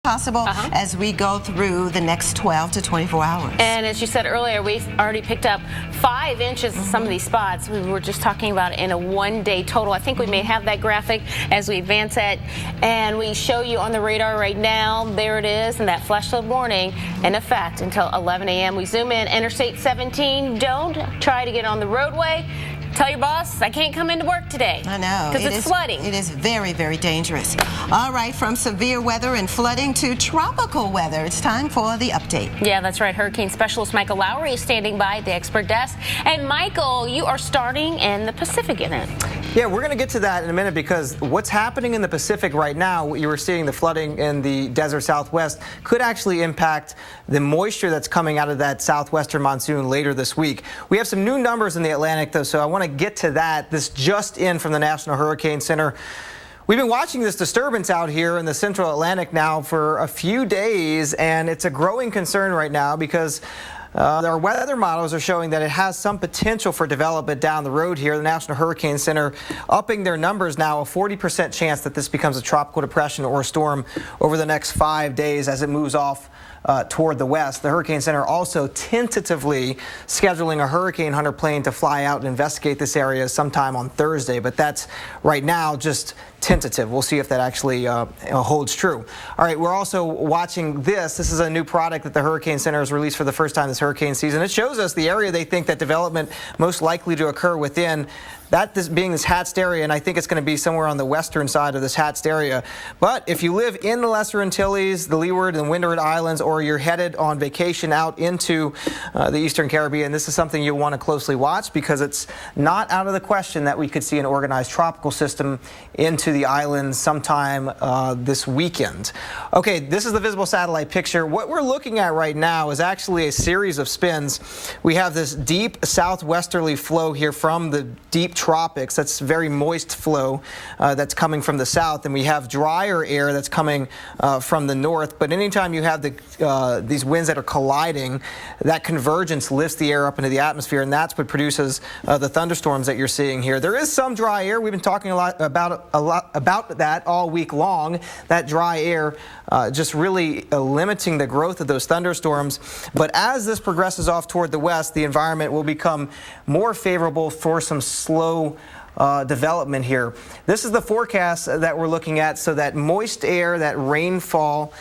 possible as we go through the next 12 to 24 hours. And as you said earlier, we already picked up 5 inches in some of these spots. We were just talking about in a one-day total. I think we may have that graphic as we advance it, and we show you on the radar right now. There it is, and that flash flood warning in effect until 11 a.m. We zoom in. Interstate 17. Don't try to get on the roadway. Tell your boss I can't come into work today. I know. Because it's flooding. It is very, very dangerous. All right, from severe weather and flooding to tropical weather, it's time for the update. Yeah, that's right. Hurricane specialist Michael Lowry is standing by at the expert desk. And Michael, you are starting in the Pacific unit. Yeah, we're going to get to that in a minute because what's happening in the Pacific right now, you were seeing the flooding in the desert Southwest, could actually impact the moisture that's coming out of that southwestern monsoon later this week. We have some new numbers in the Atlantic, though, so I want to get to that. This just in from the National Hurricane Center. We've been watching this disturbance out here in the central Atlantic now for a few days, and it's a growing concern right now because our weather models are showing that it has some potential for development down the road here. The National Hurricane Center upping their numbers now, a 40% chance that this becomes a tropical depression or a storm over the next 5 days as it moves off toward the west. The Hurricane Center also tentatively scheduling a hurricane hunter plane to fly out and investigate this area sometime on Thursday, but that's right now just tentative. We'll see if that actually holds true. All right, we're also watching this. This is a new product that the Hurricane Center has released for the first time this hurricane season. It shows us the area they think that development most likely to occur within. This being this Hatched area, and I think it's going to be somewhere on the western side of this Hatched area. But if you live in the Lesser Antilles, the Leeward and Windward Islands, or you're headed on vacation out into the Eastern Caribbean, this is something you'll want to closely watch because it's not out of the question that we could see an organized tropical system into the islands sometime this weekend. Okay, this is the visible satellite picture. What we're looking at right now is actually a series of spins. We have this deep southwesterly flow here from the deep tropics. That's very moist flow that's coming from the south, and we have drier air that's coming from the north. But anytime you have these winds that are colliding, that convergence lifts the air up into the atmosphere, and that's what produces the thunderstorms that you're seeing here. There is some dry air. We've been talking a lot about that all week long. That dry air just really limiting the growth of those thunderstorms. But as this progresses off toward the west, the environment will become more favorable for some slow development here. This is the forecast that we're looking at, so that moist air, that rainfall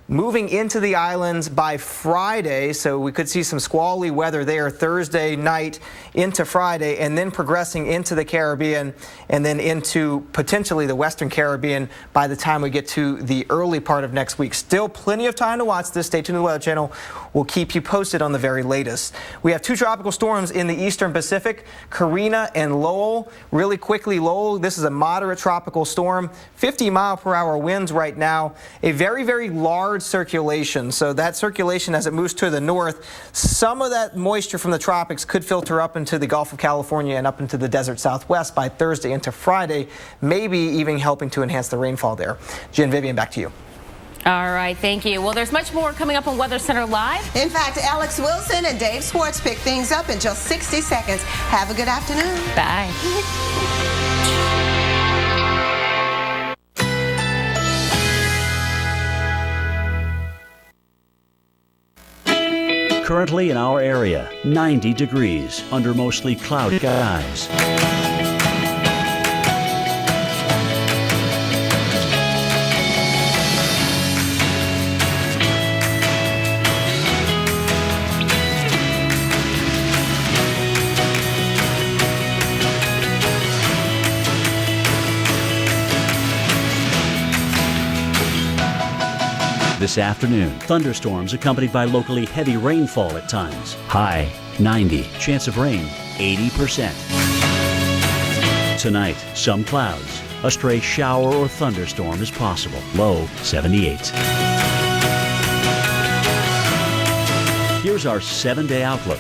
moving into the islands by Friday, so we could see some squally weather there Thursday night into Friday, and then progressing into the Caribbean and then into potentially the Western Caribbean by the time we get to the early part of next week. Still plenty of time to watch this. Stay tuned to the Weather Channel. We'll keep you posted on the very latest. We have 2 tropical storms in the Eastern Pacific, Karina and Lowell. Really quickly, Lowell, this is a moderate tropical storm, 50-mile-per-hour winds right now, a very, very large circulation. So that circulation, as it moves to the north, some of that moisture from the tropics could filter up into the Gulf of California and up into the desert Southwest by Thursday into Friday, maybe even helping to enhance the rainfall there. Jen, Vivian, back to you. All right, thank you. Well, there's much more coming up on Weather Center Live. In fact, Alex Wilson and Dave Swartz pick things up in just 60 seconds. Have a good afternoon. Bye. Currently in our area, 90 degrees under mostly cloudy skies. This afternoon, thunderstorms accompanied by locally heavy rainfall at times. High 90, chance of rain 80%. Tonight, some clouds. A stray shower or thunderstorm is possible. Low 78. Here's our 7-day outlook.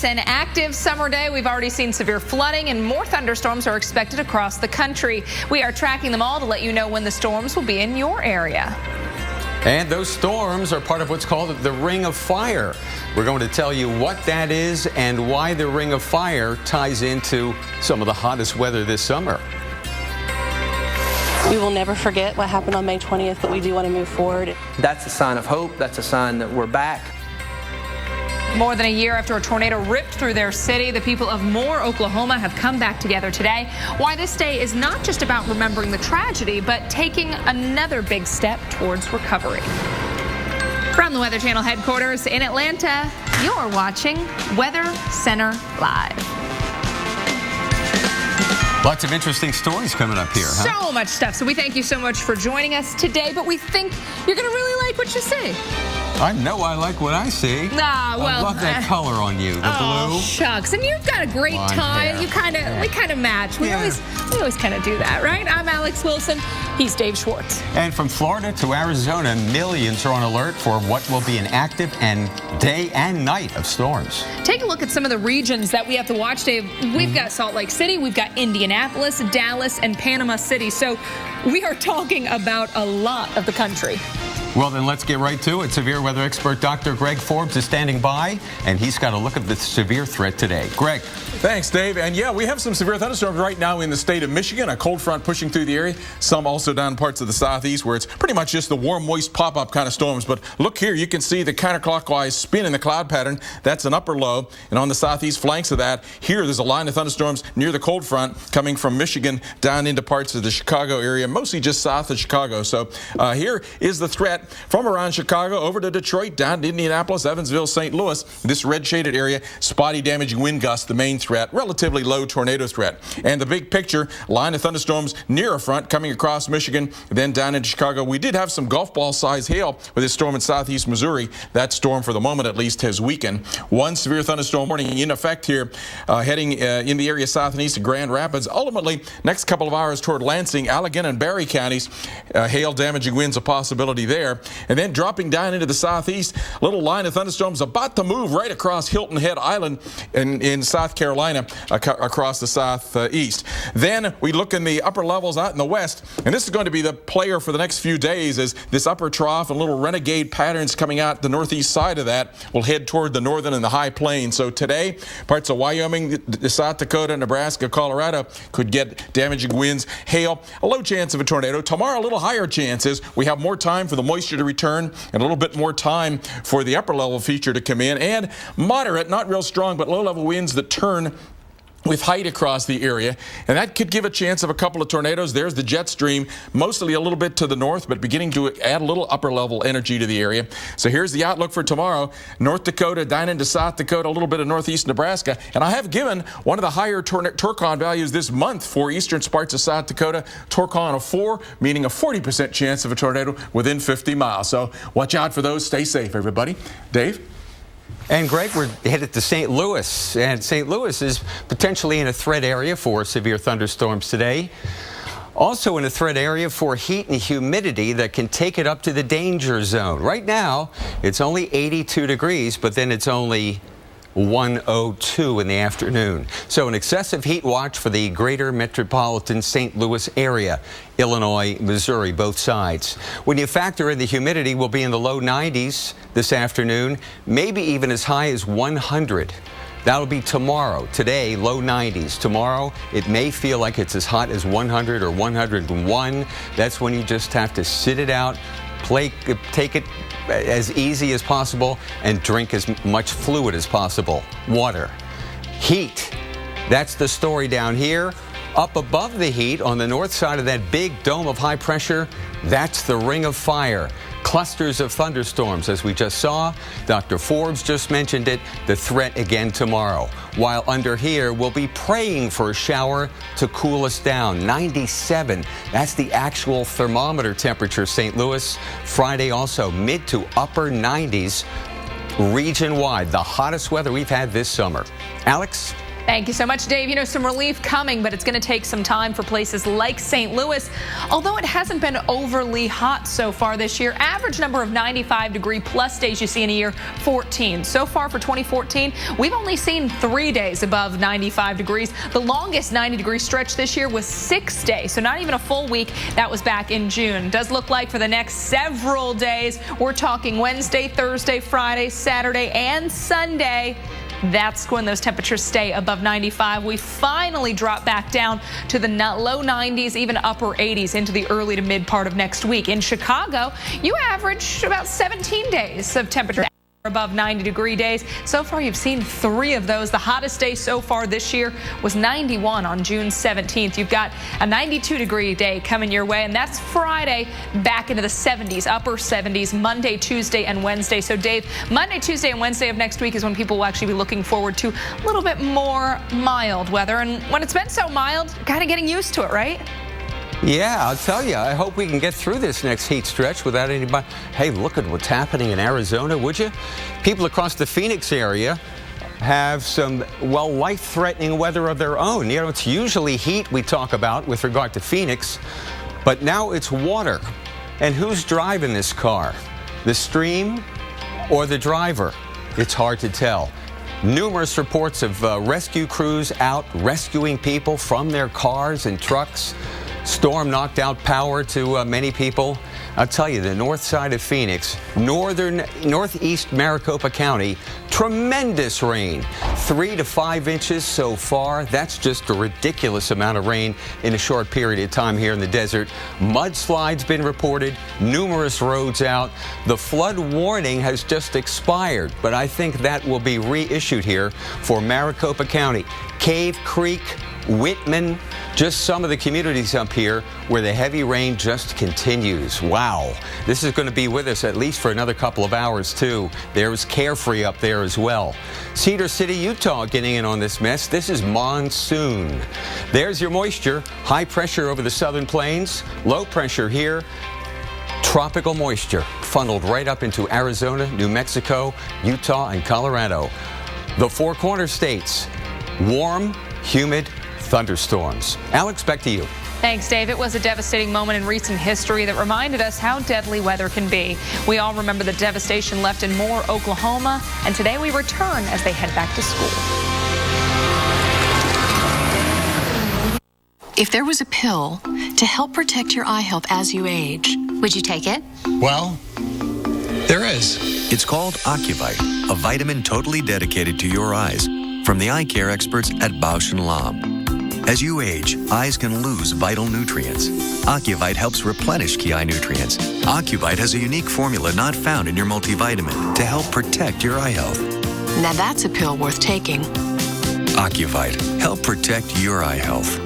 It's an active summer day. We've already seen severe flooding and more thunderstorms are expected across the country. We are tracking them all to let you know when the storms will be in your area. And those storms are part of what's called the Ring of Fire. We're going to tell you what that is and why the Ring of Fire ties into some of the hottest weather this summer. We will never forget what happened on May 20th, but we do want to move forward. That's a sign of hope. That's a sign that we're back. More than a year after a tornado ripped through their city, the people of Moore, Oklahoma have come back together today. Why this day is not just about remembering the tragedy, but taking another big step towards recovery. From the Weather Channel headquarters in Atlanta, you're watching Weather Center Live. Lots of interesting stories coming up here, huh? So much stuff. So we thank you so much for joining us today, but we think you're going to really like what you see. I know I like what I see. Ah, well, I love that color on you, the blue. Shucks. And you've got a great Blonde tie. hair. We kind of match. We always kind of do that, right? I'm Alex Wilson. He's Dave Schwartz. And from Florida to Arizona, millions are on alert for what will be an active and day and night of storms. Take a look at some of the regions that we have to watch, Dave. We've got Salt Lake City, we've got Indianapolis, Dallas, and Panama City. So we are talking about a lot of the country. Well, then let's get right to it. Severe weather expert Dr. Greg Forbes is standing by, and he's got a look at the severe threat today. Greg. Thanks, Dave. And yeah, we have some severe thunderstorms right now in the state of Michigan, a cold front pushing through the area. Some also down parts of the southeast where it's pretty much just the warm, moist pop-up kind of storms. But look here, you can see the counterclockwise spin in the cloud pattern. That's an upper low. And on the southeast flanks of that, here there's a line of thunderstorms near the cold front coming from Michigan down into parts of the Chicago area, mostly just south of Chicago. So here is the threat from around Chicago over to Detroit, down to Indianapolis, Evansville, St. Louis. This red shaded area, spotty damaging wind gusts, the main threat, relatively low tornado threat. And the big picture, line of thunderstorms near a front coming across Michigan, then down into Chicago. We did have some golf ball size hail with this storm in southeast Missouri. That storm, for the moment at least, has weakened. One severe thunderstorm warning in effect here, heading in the area south and east of Grand Rapids. Ultimately, next couple of hours toward Lansing, Allegan, and Barry counties, hail damaging winds a possibility there. And then dropping down into the southeast, little line of thunderstorms about to move right across Hilton Head Island in South Carolina, across the southeast. Then we look in the upper levels out in the west, and this is going to be the player for the next few days as this upper trough and little renegade patterns coming out the northeast side of that will head toward the northern and the high plains. So today, parts of Wyoming, South Dakota, Nebraska, Colorado could get damaging winds, hail, a low chance of a tornado. Tomorrow, a little higher chances. We have more time for the moisture to return and a little bit more time for the upper level feature to come in, and moderate, not real strong, but low level winds that turn with height across the area, and that could give a chance of a couple of tornadoes. There's the jet stream, mostly a little bit to the north, but beginning to add a little upper level energy to the area. So here's the outlook for tomorrow. North Dakota down into South Dakota, a little bit of northeast Nebraska, and I have given one of the higher Torcon values this month for eastern parts of South Dakota, Torcon of 4, meaning a 40% chance of a tornado within 50 miles. So watch out for those. Stay safe, everybody. Dave? And Greg, we're headed to St. Louis, and St. Louis is potentially in a threat area for severe thunderstorms today. Also in a threat area for heat and humidity that can take it up to the danger zone. Right now, it's only 82 degrees, but then it's only 102 in the afternoon. So an excessive heat watch for the greater metropolitan St. Louis area, Illinois, Missouri, both sides. When you factor in the humidity, we'll be in the low 90s this afternoon, maybe even as high as 100. That'll be tomorrow. Today, low 90s. Tomorrow, it may feel like it's as hot as 100 or 101. That's when you just have to sit it out, take it as easy as possible, and drink as much fluid as possible. Water. Heat. That's the story down here. Up above the heat, on the north side of that big dome of high pressure, that's the Ring of Fire. Clusters of thunderstorms, as we just saw. Dr. Forbes just mentioned it, the threat again tomorrow. While under here, we'll be praying for a shower to cool us down. 97, that's the actual thermometer temperature, St. Louis. Friday also mid to upper 90s region-wide, the hottest weather we've had this summer. Alex? Thank you so much, Dave. You know, some relief coming, but it's going to take some time for places like St. Louis. Although it hasn't been overly hot so far this year, average number of 95-degree-plus days you see in a year, 14. So far for 2014, we've only seen 3 days above 95 degrees. The longest 90-degree stretch this year was 6 days, so not even a full week. That was back in June. It does look like for the next several days, we're talking Wednesday, Thursday, Friday, Saturday, and Sunday. That's when those temperatures stay above 95. We finally drop back down to the low 90s, even upper 80s into the early to mid part of next week. In Chicago, you average about 17 days of temperature above 90-degree days. So far, you've seen 3 of those. The hottest day so far this year was 91 on June 17th. You've got a 92-degree day coming your way, and that's Friday back into the 70s, upper 70s, Monday, Tuesday, and Wednesday. So, Dave, Monday, Tuesday, and Wednesday of next week is when people will actually be looking forward to a little bit more mild weather. And when it's been so mild, kind of getting used to it, right? Yeah, I'll tell you, I hope we can get through this next heat stretch without anybody. Hey, look at what's happening in Arizona, would you? People across the Phoenix area have some, well, life-threatening weather of their own. You know, it's usually heat we talk about with regard to Phoenix, but now it's water. And who's driving this car? The stream or the driver? It's hard to tell. Numerous reports of rescue crews out rescuing people from their cars and trucks. Storm knocked out power to many people. I'll tell you, the north side of Phoenix, northeast Maricopa County, tremendous rain. 3 to 5 inches so far. That's just a ridiculous amount of rain in a short period of time here in the desert. Mudslides been reported, numerous roads out. The flood warning has just expired, but I think that will be reissued here for Maricopa County. Cave Creek, Whitman, just some of the communities up here where the heavy rain just continues. Wow. This is going to be with us at least for another couple of hours, too. There's Carefree up there as well. Cedar City, Utah, getting in on this mess. This is monsoon. There's your moisture. High pressure over the southern plains. Low pressure here. Tropical moisture funneled right up into Arizona, New Mexico, Utah, and Colorado. The Four Corners states. Warm, humid, thunderstorms. Alex, back to you. Thanks, Dave. It was a devastating moment in recent history that reminded us how deadly weather can be. We all remember the devastation left in Moore, Oklahoma, and today we return as they head back to school. If there was a pill to help protect your eye health as you age, would you take it? Well, there is. It's called Ocuvite, a vitamin totally dedicated to your eyes from the eye care experts at Bausch & Lomb. As you age, eyes can lose vital nutrients. Ocuvite helps replenish key eye nutrients. Ocuvite has a unique formula not found in your multivitamin to help protect your eye health. Now that's a pill worth taking. Ocuvite, help protect your eye health.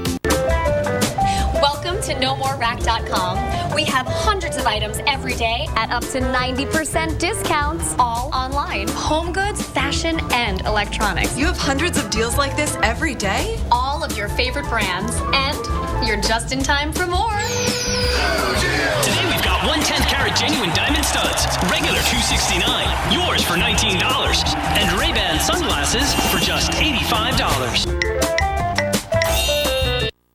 Welcome to NoMoreRack.com. We have hundreds of items every day at up to 90% discounts, all online. Home goods, fashion, and electronics. You have hundreds of deals like this every day? All of your favorite brands, and you're just in time for more. Today we've got 1/10 carat genuine diamond studs, regular $269, yours for $19, and Ray-Ban sunglasses for just $85.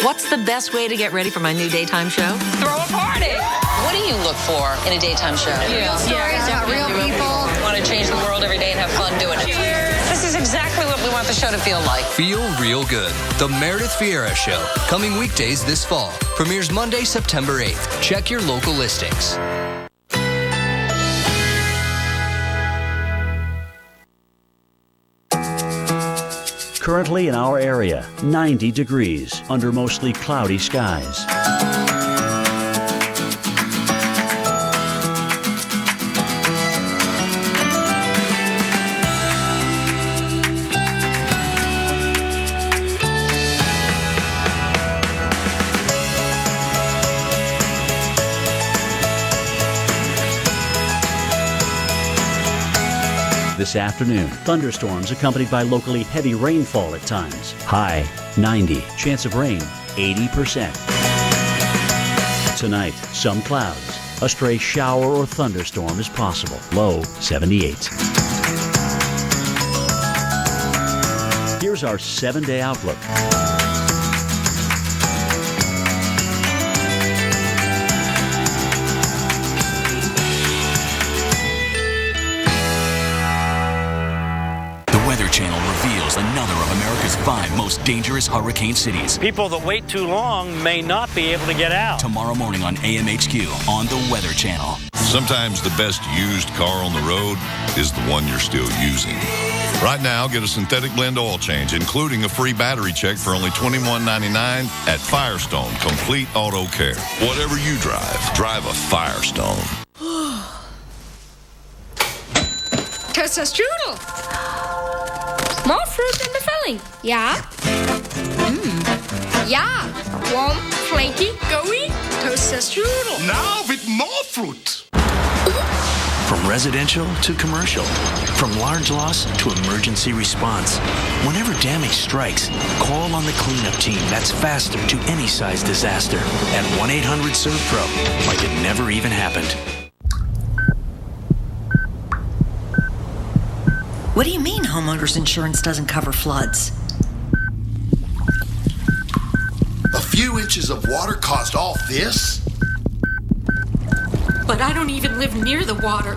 What's the best way to get ready for my new daytime show? Throw a party. What do you look for in a daytime show? Real stories about real people. Want to change the world every day and have fun doing it. Cheers. This is exactly what we want the show to feel like. Feel real good. The Meredith Vieira Show. Coming weekdays this fall. Premieres Monday, September 8th. Check your local listings. Currently in our area, 90 degrees under mostly cloudy skies. This afternoon, thunderstorms accompanied by locally heavy rainfall at times. High 90, chance of rain 80%. Tonight, some clouds. A stray shower or thunderstorm is possible. Low 78. Here's our 7-day outlook. Channel reveals another of America's 5 most dangerous hurricane cities. People that wait too long may not be able to get out. Tomorrow morning on AMHQ on the Weather Channel. Sometimes the best used car on the road is the one you're still using. Right now, get a synthetic blend oil change, including a free battery check for only $21.99 at Firestone Complete Auto Care. Whatever you drive, drive a Firestone. Toaster-strudel. More fruit in the filling. Yeah. Yeah. Warm, flaky, gooey. Toaster-strudel. Now with more fruit. From residential to commercial, from large loss to emergency response. Whenever damage strikes, call on the cleanup team that's faster to any size disaster at 1-800-SERVPRO, like it never even happened. What do you mean homeowners insurance doesn't cover floods? A few inches of water caused all this? But I don't even live near the water.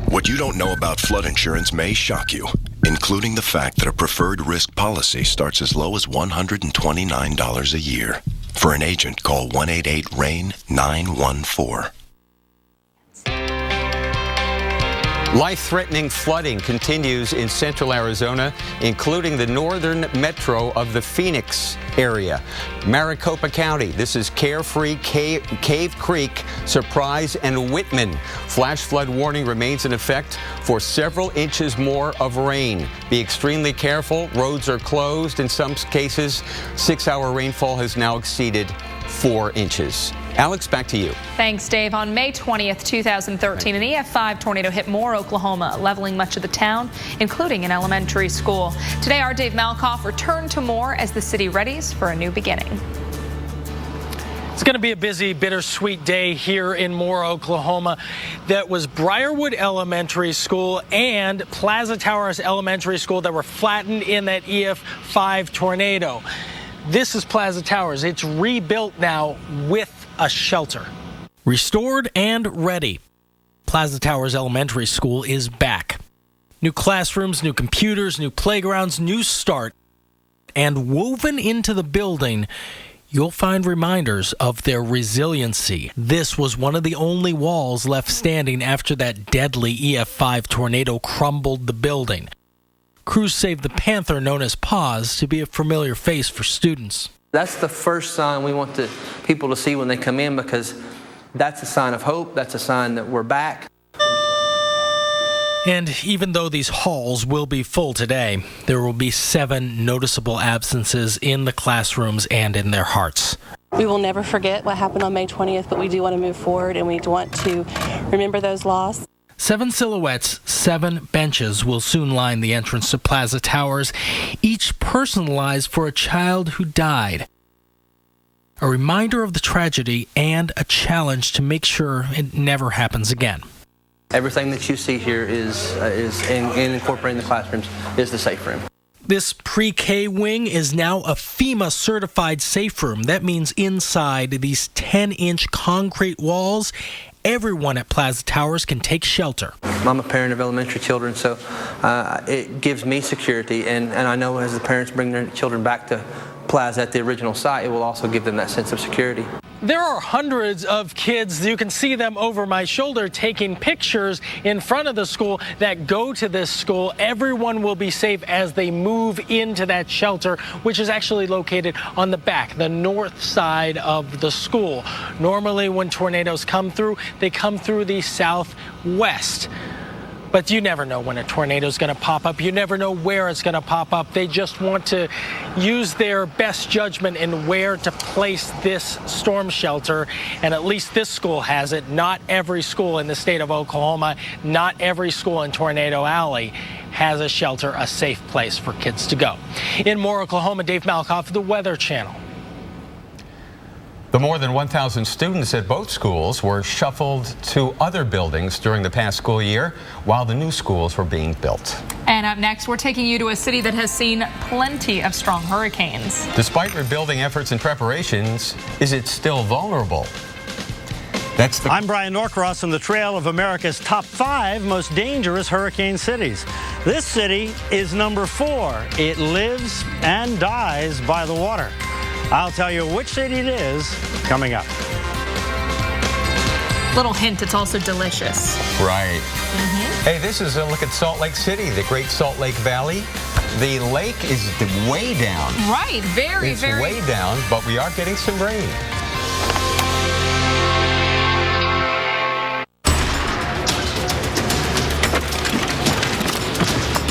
What you don't know about flood insurance may shock you, including the fact that a preferred risk policy starts as low as $129 a year. For an agent, call 188-RAIN-914. Life-threatening flooding continues in central Arizona, including the northern metro of the Phoenix area. Maricopa County, this is Carefree, Cave Creek, Surprise, and Whitman. Flash flood warning remains in effect for several inches more of rain. Be extremely careful. Roads are closed. In some cases, 6-hour rainfall has now exceeded 4 inches. Alex, back to you. Thanks, Dave. On May 20th, 2013, an EF5 tornado hit Moore, Oklahoma, leveling much of the town, including an elementary school. Today, our Dave Malkoff returned to Moore as the city readies for a new beginning. It's going to be a busy, bittersweet day here in Moore, Oklahoma. That was Briarwood Elementary School and Plaza Towers Elementary School that were flattened in that EF5 tornado. This is Plaza Towers. It's rebuilt now with a shelter. Restored and ready. Plaza Towers Elementary School is back. New classrooms, new computers, new playgrounds, new start. And woven into the building, you'll find reminders of their resiliency. This was one of the only walls left standing after that deadly EF5 tornado crumbled the building. Crews saved the Panther, known as Paz, to be a familiar face for students. That's the first sign we want people to see when they come in, because that's a sign of hope. That's a sign that we're back. And even though these halls will be full today, there will be 7 noticeable absences in the classrooms and in their hearts. We will never forget what happened on May 20th, but we do want to move forward and we want to remember those lost. 7 silhouettes, 7 benches will soon line the entrance to Plaza Towers, each personalized for a child who died. A reminder of the tragedy and a challenge to make sure it never happens again. Everything that you see here is incorporating the classrooms is the safe room. This pre-K wing is now a FEMA certified safe room. That means inside these 10-inch concrete walls, everyone at Plaza Towers can take shelter. I'm a parent of elementary children, so it gives me security, and I know as the parents bring their children back to Plaza at the original site, it will also give them that sense of security. There are hundreds of kids, you can see them over my shoulder, taking pictures in front of the school that go to this school. Everyone will be safe as they move into that shelter, which is actually located on the back, the north side of the school. Normally when tornadoes come through, they come through the southwest. But you never know when a tornado is going to pop up. You never know where it's going to pop up. They just want to use their best judgment in where to place this storm shelter. And at least this school has it. Not every school in the state of Oklahoma, not every school in Tornado Alley has a shelter, a safe place for kids to go. In Moore, Oklahoma, Dave Malkoff, The Weather Channel. The more than 1,000 students at both schools were shuffled to other buildings during the past school year while the new schools were being built. And up next, we're taking you to a city that has seen plenty of strong hurricanes. Despite rebuilding efforts and preparations, is it still vulnerable? I'm Brian Norcross on the trail of America's top 5 most dangerous hurricane cities. This city is number 4. It lives and dies by the water. I'll tell you which city it is coming up. Little hint, it's also delicious. Right. Hey, this is a look at Salt Lake City, the Great Salt Lake Valley. The lake is way down. Right, very. It's way down, but we are getting some rain.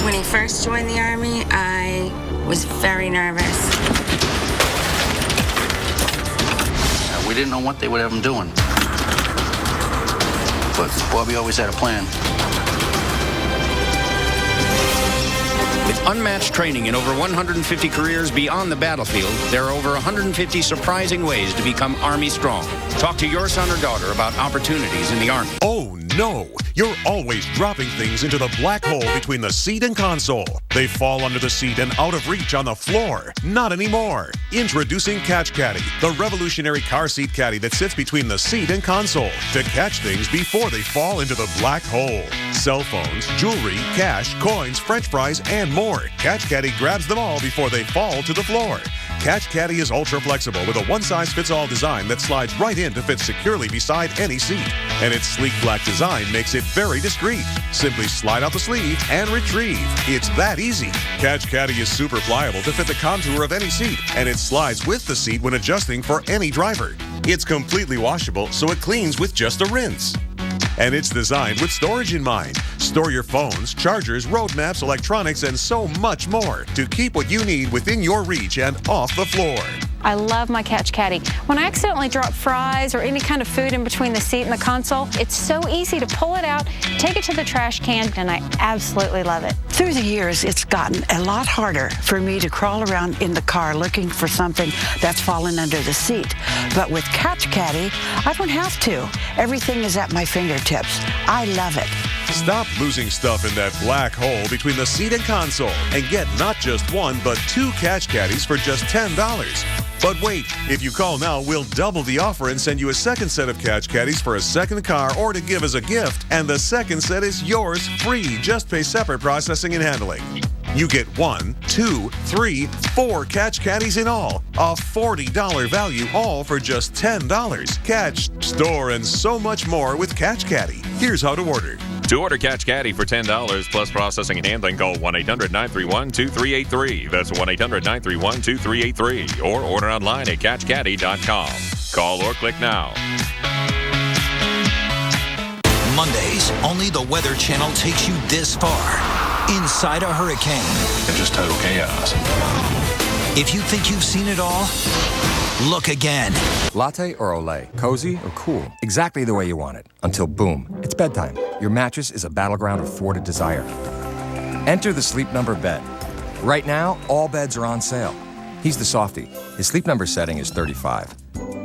When he first joined the Army, I was very nervous. We didn't know what they would have him doing. But Bobby always had a plan. With unmatched training and over 150 careers beyond the battlefield, there are over 150 surprising ways to become Army strong. Talk to your son or daughter about opportunities in the Army. Oh no! You're always dropping things into the black hole between the seat and console. They fall under the seat and out of reach on the floor. Not anymore. Introducing Catch Caddy, the revolutionary car seat caddy that sits between the seat and console to catch things before they fall into the black hole. Cell phones, jewelry, cash, coins, French fries, and more. Catch Caddy grabs them all before they fall to the floor. Catch Caddy is ultra flexible with a one-size-fits-all design that slides right in to fit securely beside any seat. And its sleek black design makes it very discreet. Simply slide out the sleeve and retrieve. It's that easy. Catch Caddy is super pliable to fit the contour of any seat, and it slides with the seat when adjusting for any driver. It's completely washable, so it cleans with just a rinse. And it's designed with storage in mind. Store your phones, chargers, road maps, electronics, and so much more to keep what you need within your reach and off the floor. I love my Catch Caddy. When I accidentally drop fries or any kind of food in between the seat and the console, it's so easy to pull it out, take it to the trash can, and I absolutely love it. Through the years, it's gotten a lot harder for me to crawl around in the car looking for something that's fallen under the seat. But with Catch Caddy, I don't have to. Everything is at my fingertips. I love it. Stop losing stuff in that black hole between the seat and console and get not just one, but 2 Catch Caddies for just $10. But wait, if you call now, we'll double the offer and send you a second set of Catch Caddies for a second car or to give as a gift. And the second set is yours free. Just pay separate processing and handling. You get 1, 2, 3, 4 Catch Caddies in all. A $40 value, all for just $10. Catch, store, and so much more with Catch Caddy. Here's how to order. To order Catch Caddy for $10 plus processing and handling, call 1-800-931-2383. That's 1-800-931-2383. Or order online at CatchCaddy.com. Call or click now. Mondays, only the Weather Channel takes you this far. Inside a hurricane. It's just total chaos. If you think you've seen it all, look again. Latte or Olay? Cozy or cool? Exactly the way you want it. Until boom, it's bedtime. Your mattress is a battleground of thwarted desire. Enter the Sleep Number bed. Right now, all beds are on sale. He's the softie. His Sleep Number setting is 35.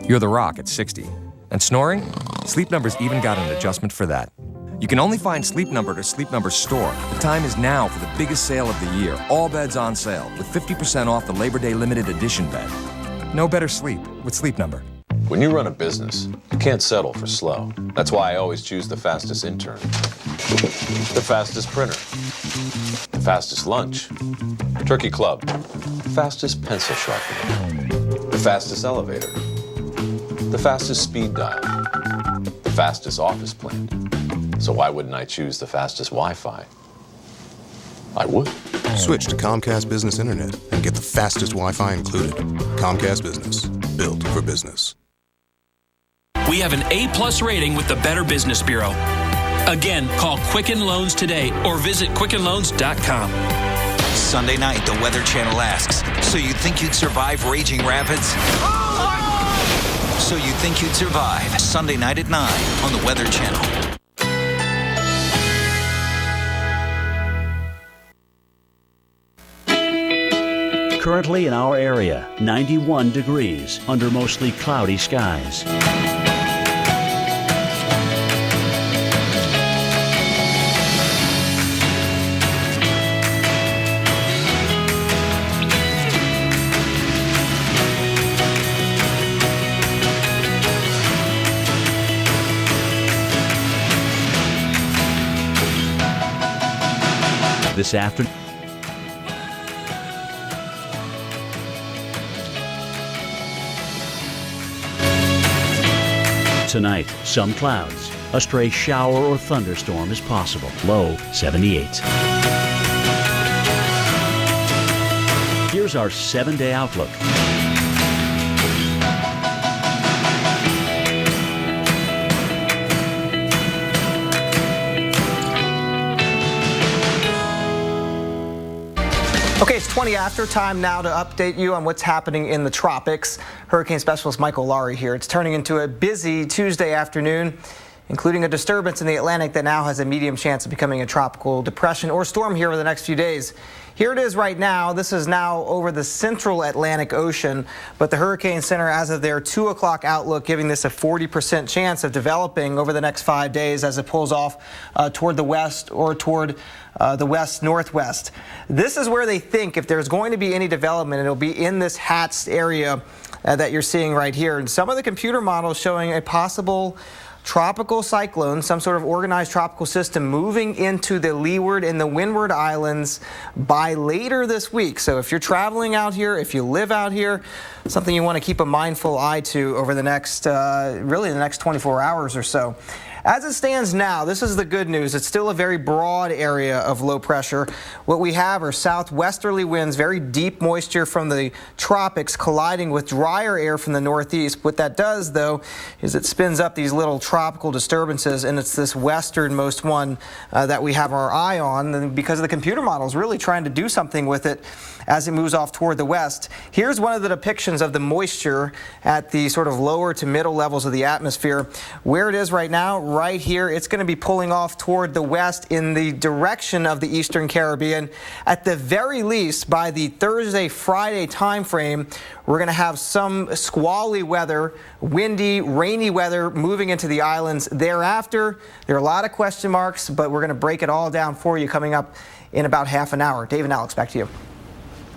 You're the rock at 60. And snoring? Sleep Number's even got an adjustment for that. You can only find Sleep Number at a Sleep Number store. The time is now for the biggest sale of the year. All beds on sale with 50% off the Labor Day limited edition bed. No better sleep with Sleep Number. When you run a business, you can't settle for slow. That's why I always choose the fastest intern, the fastest printer, the fastest lunch, Turkey Club, the fastest pencil sharpener, the fastest elevator, the fastest speed dial, the fastest office plant. So why wouldn't I choose the fastest Wi-Fi? I would. Switch to Comcast Business Internet and get the fastest Wi-Fi included. Comcast Business, built for business. We have an A+ rating with the Better Business Bureau. Again, call Quicken Loans today or visit QuickenLoans.com. Sunday night, the Weather Channel asks, so you think you'd survive raging rapids? So you think you'd survive Sunday night at 9 on the Weather Channel. Currently in our area, 91 degrees under mostly cloudy skies. This afternoon. Tonight, some clouds. A stray shower or thunderstorm is possible. Low 78. Here's our 7-day outlook. Okay, it's 20 after. Time now to update you on what's happening in the tropics. Hurricane specialist Michael Laurie here. It's turning into a busy Tuesday afternoon, including a disturbance in the Atlantic that now has a medium chance of becoming a tropical depression or storm here over the next few days. Here it is right now. This is now over the central Atlantic Ocean, but the Hurricane Center, as of their 2 o'clock outlook, giving this a 40% chance of developing over the next 5 days as it pulls off toward the west or toward the west-northwest. This is where they think if there's going to be any development, it'll be in this hatched area that you're seeing right here. And some of the computer models showing a possible tropical cyclone, some sort of organized tropical system moving into the Leeward and the Windward Islands by later this week. So if you're traveling out here, if you live out here, something you want to keep a mindful eye to over the next, really the next 24 hours or so. As it stands now, this is the good news. It's still a very broad area of low pressure. What we have are southwesterly winds, very deep moisture from the tropics colliding with drier air from the northeast. What that does, though, is it spins up these little tropical disturbances, and it's this westernmost one that we have our eye on, and because the computer model is really trying to do something with it as it moves off toward the west. Here's one of the depictions of the moisture at the sort of lower to middle levels of the atmosphere. Where it is right now, right here, it's going to be pulling off toward the west in the direction of the Eastern Caribbean. At the very least, by the Thursday-Friday time frame, we're going to have some squally weather, windy, rainy weather moving into the islands. Thereafter, there are a lot of question marks, but we're going to break it all down for you coming up in about half an hour. Dave and Alex, back to you.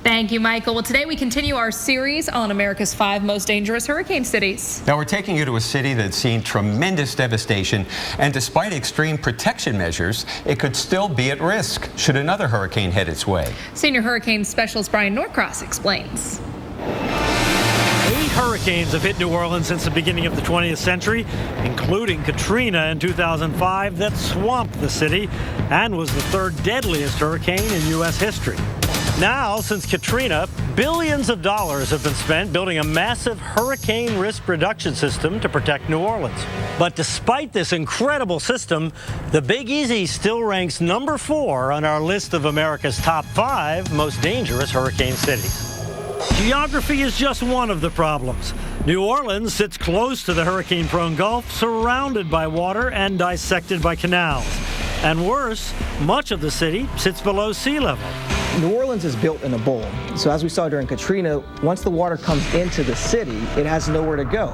Thank you, Michael. Well, today we continue our series on America's 5 most dangerous hurricane cities. Now we're taking you to a city that's seen tremendous devastation, and despite extreme protection measures, it could still be at risk should another hurricane head its way. Senior hurricane specialist Brian Norcross explains. 8 hurricanes have hit New Orleans since the beginning of the 20th century, including Katrina in 2005 that swamped the city and was the 3rd deadliest hurricane in U.S. history. Now, since Katrina, billions of dollars have been spent building a massive hurricane risk reduction system to protect New Orleans. But despite this incredible system, the Big Easy still ranks number 4 on our list of America's top 5 most dangerous hurricane cities. Geography is just one of the problems. New Orleans sits close to the hurricane-prone Gulf, surrounded by water and dissected by canals. And worse, much of the city sits below sea level. New Orleans is built in a bowl. So as we saw during Katrina, once the water comes into the city, it has nowhere to go,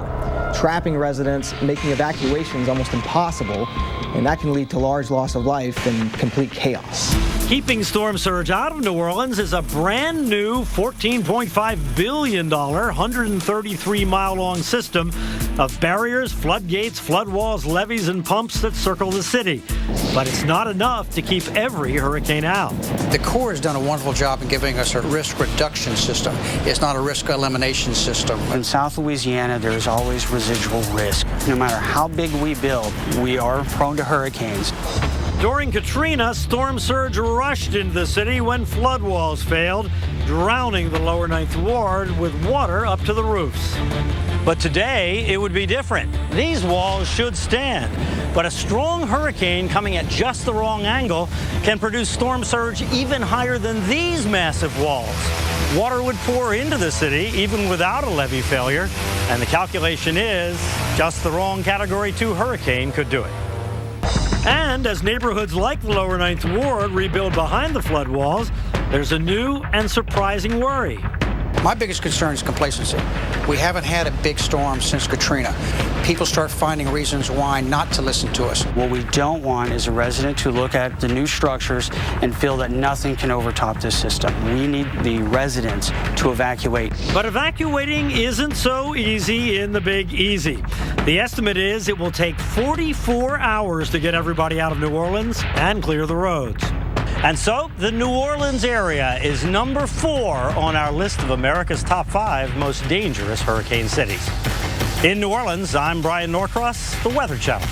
trapping residents, making evacuations almost impossible, and that can lead to large loss of life and complete chaos. Keeping storm surge out of New Orleans is a brand new $14.5 billion, 133-mile-long system of barriers, floodgates, flood walls, levees, and pumps that circle the city. But it's not enough to keep every hurricane out. The Corps has done a wonderful job in giving us a risk reduction system. It's not a risk elimination system. In South Louisiana, there is always residual risk. No matter how big we build, we are prone to hurricanes. During Katrina, storm surge rushed into the city when flood walls failed, drowning the lower 9th Ward with water up to the roofs. But today, it would be different. These walls should stand. But a strong hurricane coming at just the wrong angle can produce storm surge even higher than these massive walls. Water would pour into the city even without a levee failure. And the calculation is just the wrong Category 2 hurricane could do it. And as neighborhoods like the lower 9th Ward rebuild behind the flood walls, there's a new and surprising worry. My biggest concern is complacency. We haven't had a big storm since Katrina. People start finding reasons why not to listen to us. What we don't want is a resident to look at the new structures and feel that nothing can overtop this system. We need the residents to evacuate. But evacuating isn't so easy in the Big Easy. The estimate is it will take 44 hours to get everybody out of New Orleans and clear the roads. And so the New Orleans area is number 4 on our list of America's top 5 most dangerous hurricane cities. In New Orleans, I'm Brian Norcross, the Weather Channel.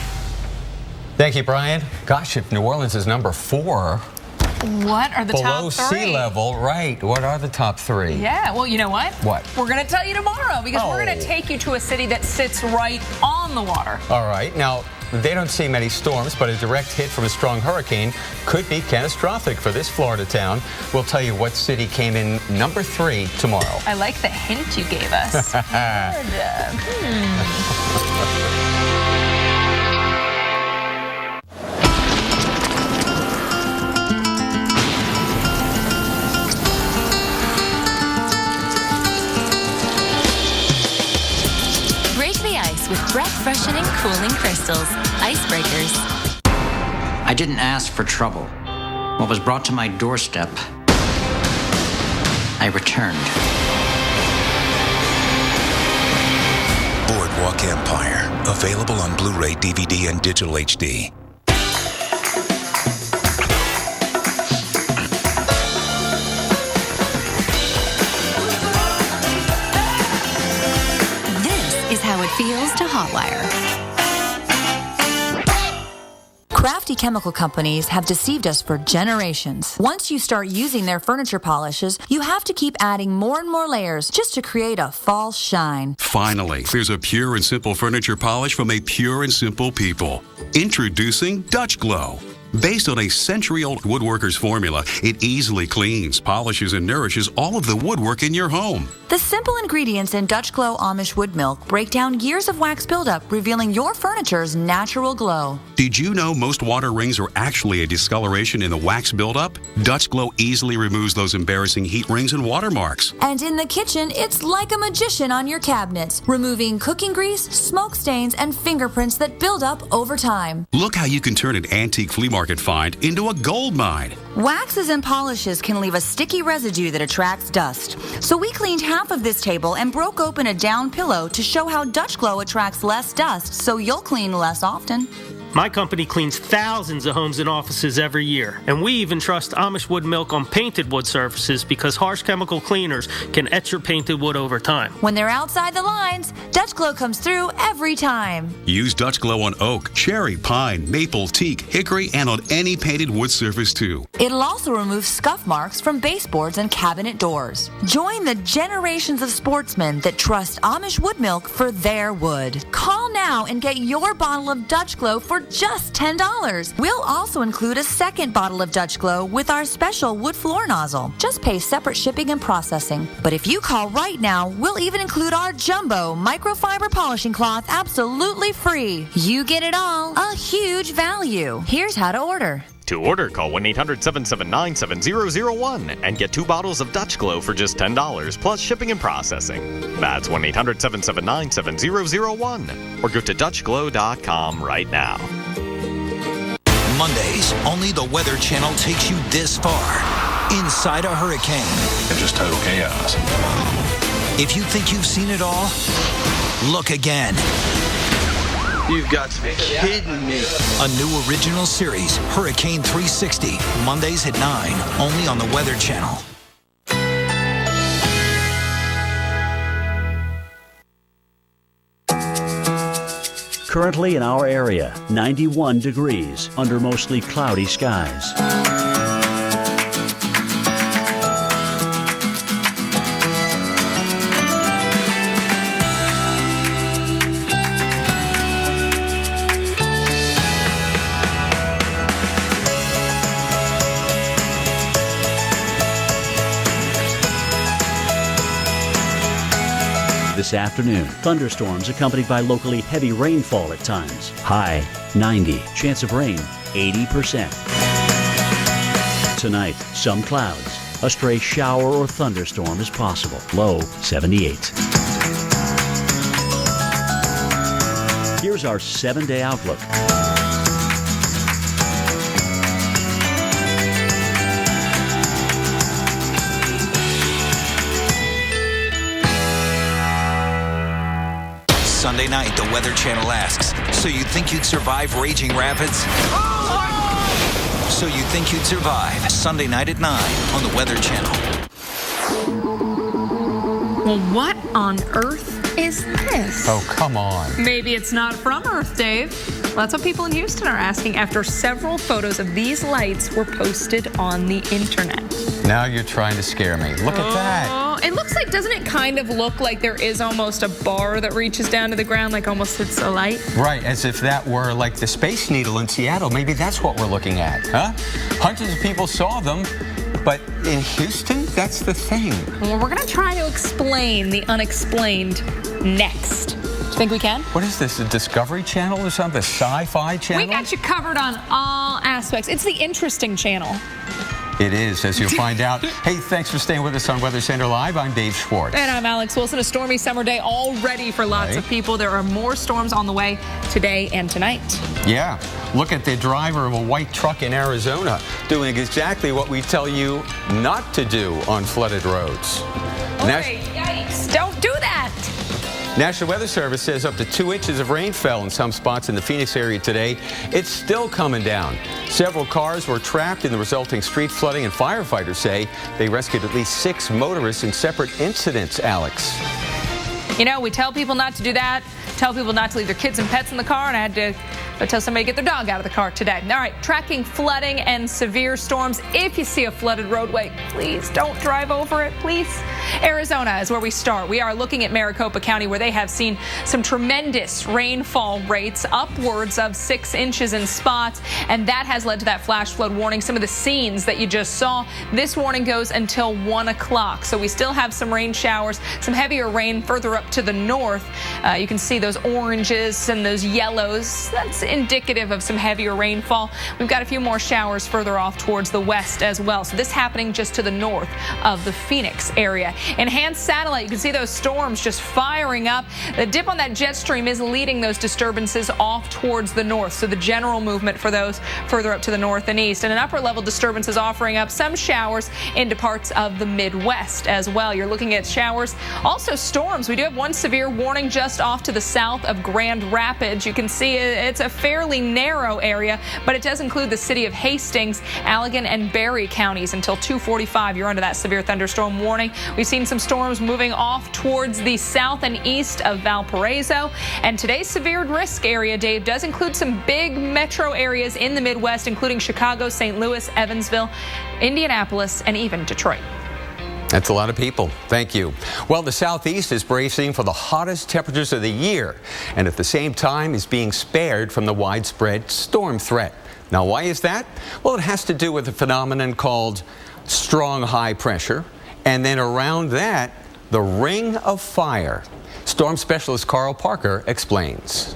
Thank you, Brian. Gosh, if New Orleans is number 4, what are the below top 3? sea level, right? What are the top 3? Yeah, well, you know what? What? We're going to tell you tomorrow because we're going to take you to a city that sits right on the water. All right. Now, they don't see many storms, but a direct hit from a strong hurricane could be catastrophic for this Florida town. We'll tell you what city came in number 3 tomorrow. I like the hint you gave us. With breath-freshening, cooling crystals. Icebreakers. I didn't ask for trouble. What was brought to my doorstep, I returned. Boardwalk Empire. Available on Blu-ray, DVD, and digital HD. How it feels to hotwire. Crafty chemical companies have deceived us for generations. Once you start using their furniture polishes, you have to keep adding more and more layers just to create a false shine. Finally, there's a pure and simple furniture polish from a pure and simple people. Introducing Dutch Glow. Based on a century-old woodworker's formula, it easily cleans, polishes, and nourishes all of the woodwork in your home. The simple ingredients in Dutch Glow Amish Wood Milk break down years of wax buildup, revealing your furniture's natural glow. Did you know most water rings are actually a discoloration in the wax buildup? Dutch Glow easily removes those embarrassing heat rings and watermarks. And in the kitchen, it's like a magician on your cabinets, removing cooking grease, smoke stains, and fingerprints that build up over time. Look how you can turn an antique flea market find into a gold mine. Waxes and polishes can leave a sticky residue that attracts dust. So we cleaned half of this table and broke open a down pillow to show how Dutch Glow attracts less dust, so you'll clean less often. My company cleans thousands of homes and offices every year, and we even trust Amish Wood Milk on painted wood surfaces because harsh chemical cleaners can etch your painted wood over time. When they're outside the lines, Dutch Glow comes through every time. Use Dutch Glow on oak, cherry, pine, maple, teak, hickory, and on any painted wood surface too. It'll also remove scuff marks from baseboards and cabinet doors. Join the generations of sportsmen that trust Amish Wood Milk for their wood. Call now and get your bottle of Dutch Glow for just $10. We'll also include a second bottle of Dutch Glow with our special wood floor nozzle. Just pay separate shipping and processing. But if you call right now, we'll even include our jumbo microfiber polishing cloth absolutely free. You get it all. A huge value. Here's how to order. To order, call 1-800-779-7001 and get 2 bottles of Dutch Glow for just $10 plus shipping and processing. That's 1-800-779-7001 or go to DutchGlow.com right now. Mondays, only the Weather Channel takes you this far. Inside a hurricane. It's just total chaos. If you think you've seen it all, look again. You've got to be kidding me. A new original series, Hurricane 360, Mondays at 9, only on the Weather Channel. Currently in our area, 91 degrees under mostly cloudy skies. This afternoon, thunderstorms accompanied by locally heavy rainfall at times. High 90, chance of rain 80%. Tonight, some clouds, A stray shower or thunderstorm is possible. Low 78. Here's our 7-day outlook. Sunday night, the Weather Channel asks, so you think you'd survive raging rapids? So you think you'd survive Sunday night at 9 on the Weather Channel. Well, what on earth is this? Oh, come on. Maybe it's not from Earth, Dave. That's what people in Houston are asking after several photos of these lights were posted on the internet. Now you're trying to scare me. Look at that. It looks like, doesn't it kind of look like there is almost a bar that reaches down to the ground, like almost it's a light? Right, as if that were like the Space Needle in Seattle. Maybe that's what we're looking at, huh? Hundreds of people saw them, but in Houston, that's the thing. Well, we're going to try to explain the unexplained next. Do you think we can? What is this, a Discovery Channel or something? A sci-fi channel? We got you covered on all aspects. It's the interesting channel. It is, as you'll find out. Hey, thanks for staying with us on Weather Center Live. I'm Dave Schwartz. And I'm Alex Wilson. A stormy summer day already for lots of people. There are more storms on the way today and tonight. Yeah. Look at the driver of a white truck in Arizona doing exactly what we tell you not to do on flooded roads. Yikes. Don't do that. National Weather Service says up to 2 inches of rain fell in some spots in the Phoenix area today. It's still coming down. Several cars were trapped in the resulting street flooding, and firefighters say they rescued at least 6 motorists in separate incidents, Alex. You know, we tell people not to do that, tell people not to leave their kids and pets in the car, and I had to tell somebody to get their dog out of the car today. All right, tracking flooding and severe storms. If you see a flooded roadway, please don't drive over it, please. Arizona is where we start. We are looking at Maricopa County, where they have seen some tremendous rainfall rates, upwards of 6 inches in spots, and that has led to that flash flood warning. Some of the scenes that you just saw, this warning goes until 1 o'clock. So we still have some rain showers, some heavier rain further up to the north. You can see those oranges and those yellows. That's indicative of some heavier rainfall. We've got a few more showers further off towards the west as well. So this happening just to the north of the Phoenix area. Enhanced satellite, you can see those storms just firing up. The dip on that jet stream is leading those disturbances off towards the north. So the general movement for those further up to the north and east. And an upper level disturbance is offering up some showers into parts of the Midwest as well. You're looking at showers, also storms. We do have one severe warning just off to the south of Grand Rapids. You can see it's a fairly narrow area, but it does include the city of Hastings, Allegan, and Berry counties until 2:45. You're under that severe thunderstorm warning. We've seen some storms moving off towards the south and east of Valparaiso. And today's severe risk area, Dave, does include some big metro areas in the Midwest, including Chicago, St. Louis, Evansville, Indianapolis, and even Detroit. That's a lot of people. Thank you. Well, the Southeast is bracing for the hottest temperatures of the year, and at the same time is being spared from the widespread storm threat. Now, why is that? Well, it has to do with a phenomenon called strong high pressure, and then around that, the ring of fire. Storm specialist Carl Parker explains.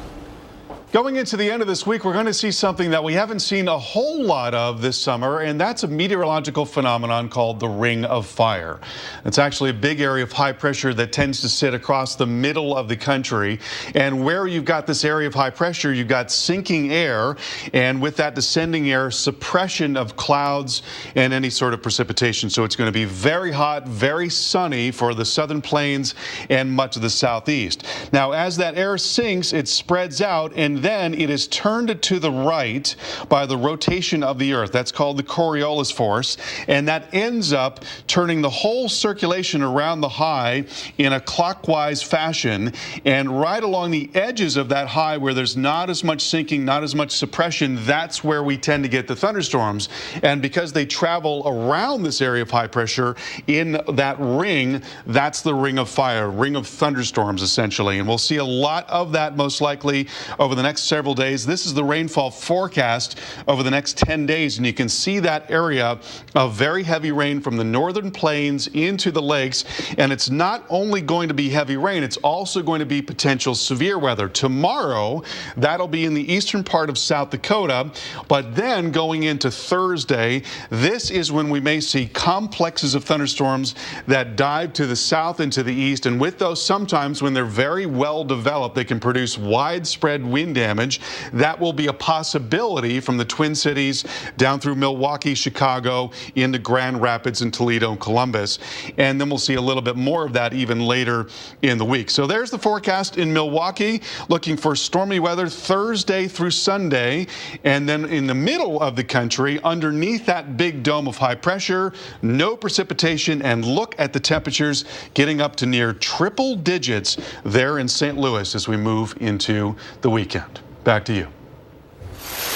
Going into the end of this week, we're going to see something that we haven't seen a whole lot of this summer, and that's a meteorological phenomenon called the ring of fire. It's actually a big area of high pressure that tends to sit across the middle of the country. And where you've got this area of high pressure, you've got sinking air, and with that descending air, suppression of clouds and any sort of precipitation. So it's going to be very hot, very sunny for the southern plains and much of the southeast. Now, as that air sinks, it spreads out, and then it is turned to the right by the rotation of the Earth. That's called the Coriolis force, and that ends up turning the whole circulation around the high in a clockwise fashion. And right along the edges of that high, where there's not as much sinking, not as much suppression, that's where we tend to get the thunderstorms. And because they travel around this area of high pressure in that ring, that's the ring of fire, ring of thunderstorms, essentially. And we'll see a lot of that most likely over the next several days. This is the rainfall forecast over the next 10 days, and you can see that area of very heavy rain from the northern plains into the lakes. And it's not only going to be heavy rain, it's also going to be potential severe weather. Tomorrow, that'll be in the eastern part of South Dakota, but then going into Thursday, this is when we may see complexes of thunderstorms that dive to the south and to the east. And with those, sometimes when they're very well developed, they can produce widespread wind damage. That will be a possibility from the Twin Cities down through Milwaukee, Chicago, into Grand Rapids and Toledo and Columbus. And then we'll see a little bit more of that even later in the week. So there's the forecast in Milwaukee, looking for stormy weather Thursday through Sunday. And then in the middle of the country, underneath that big dome of high pressure, no precipitation, and look at the temperatures getting up to near triple digits there in St. Louis as we move into the weekend. Back to you.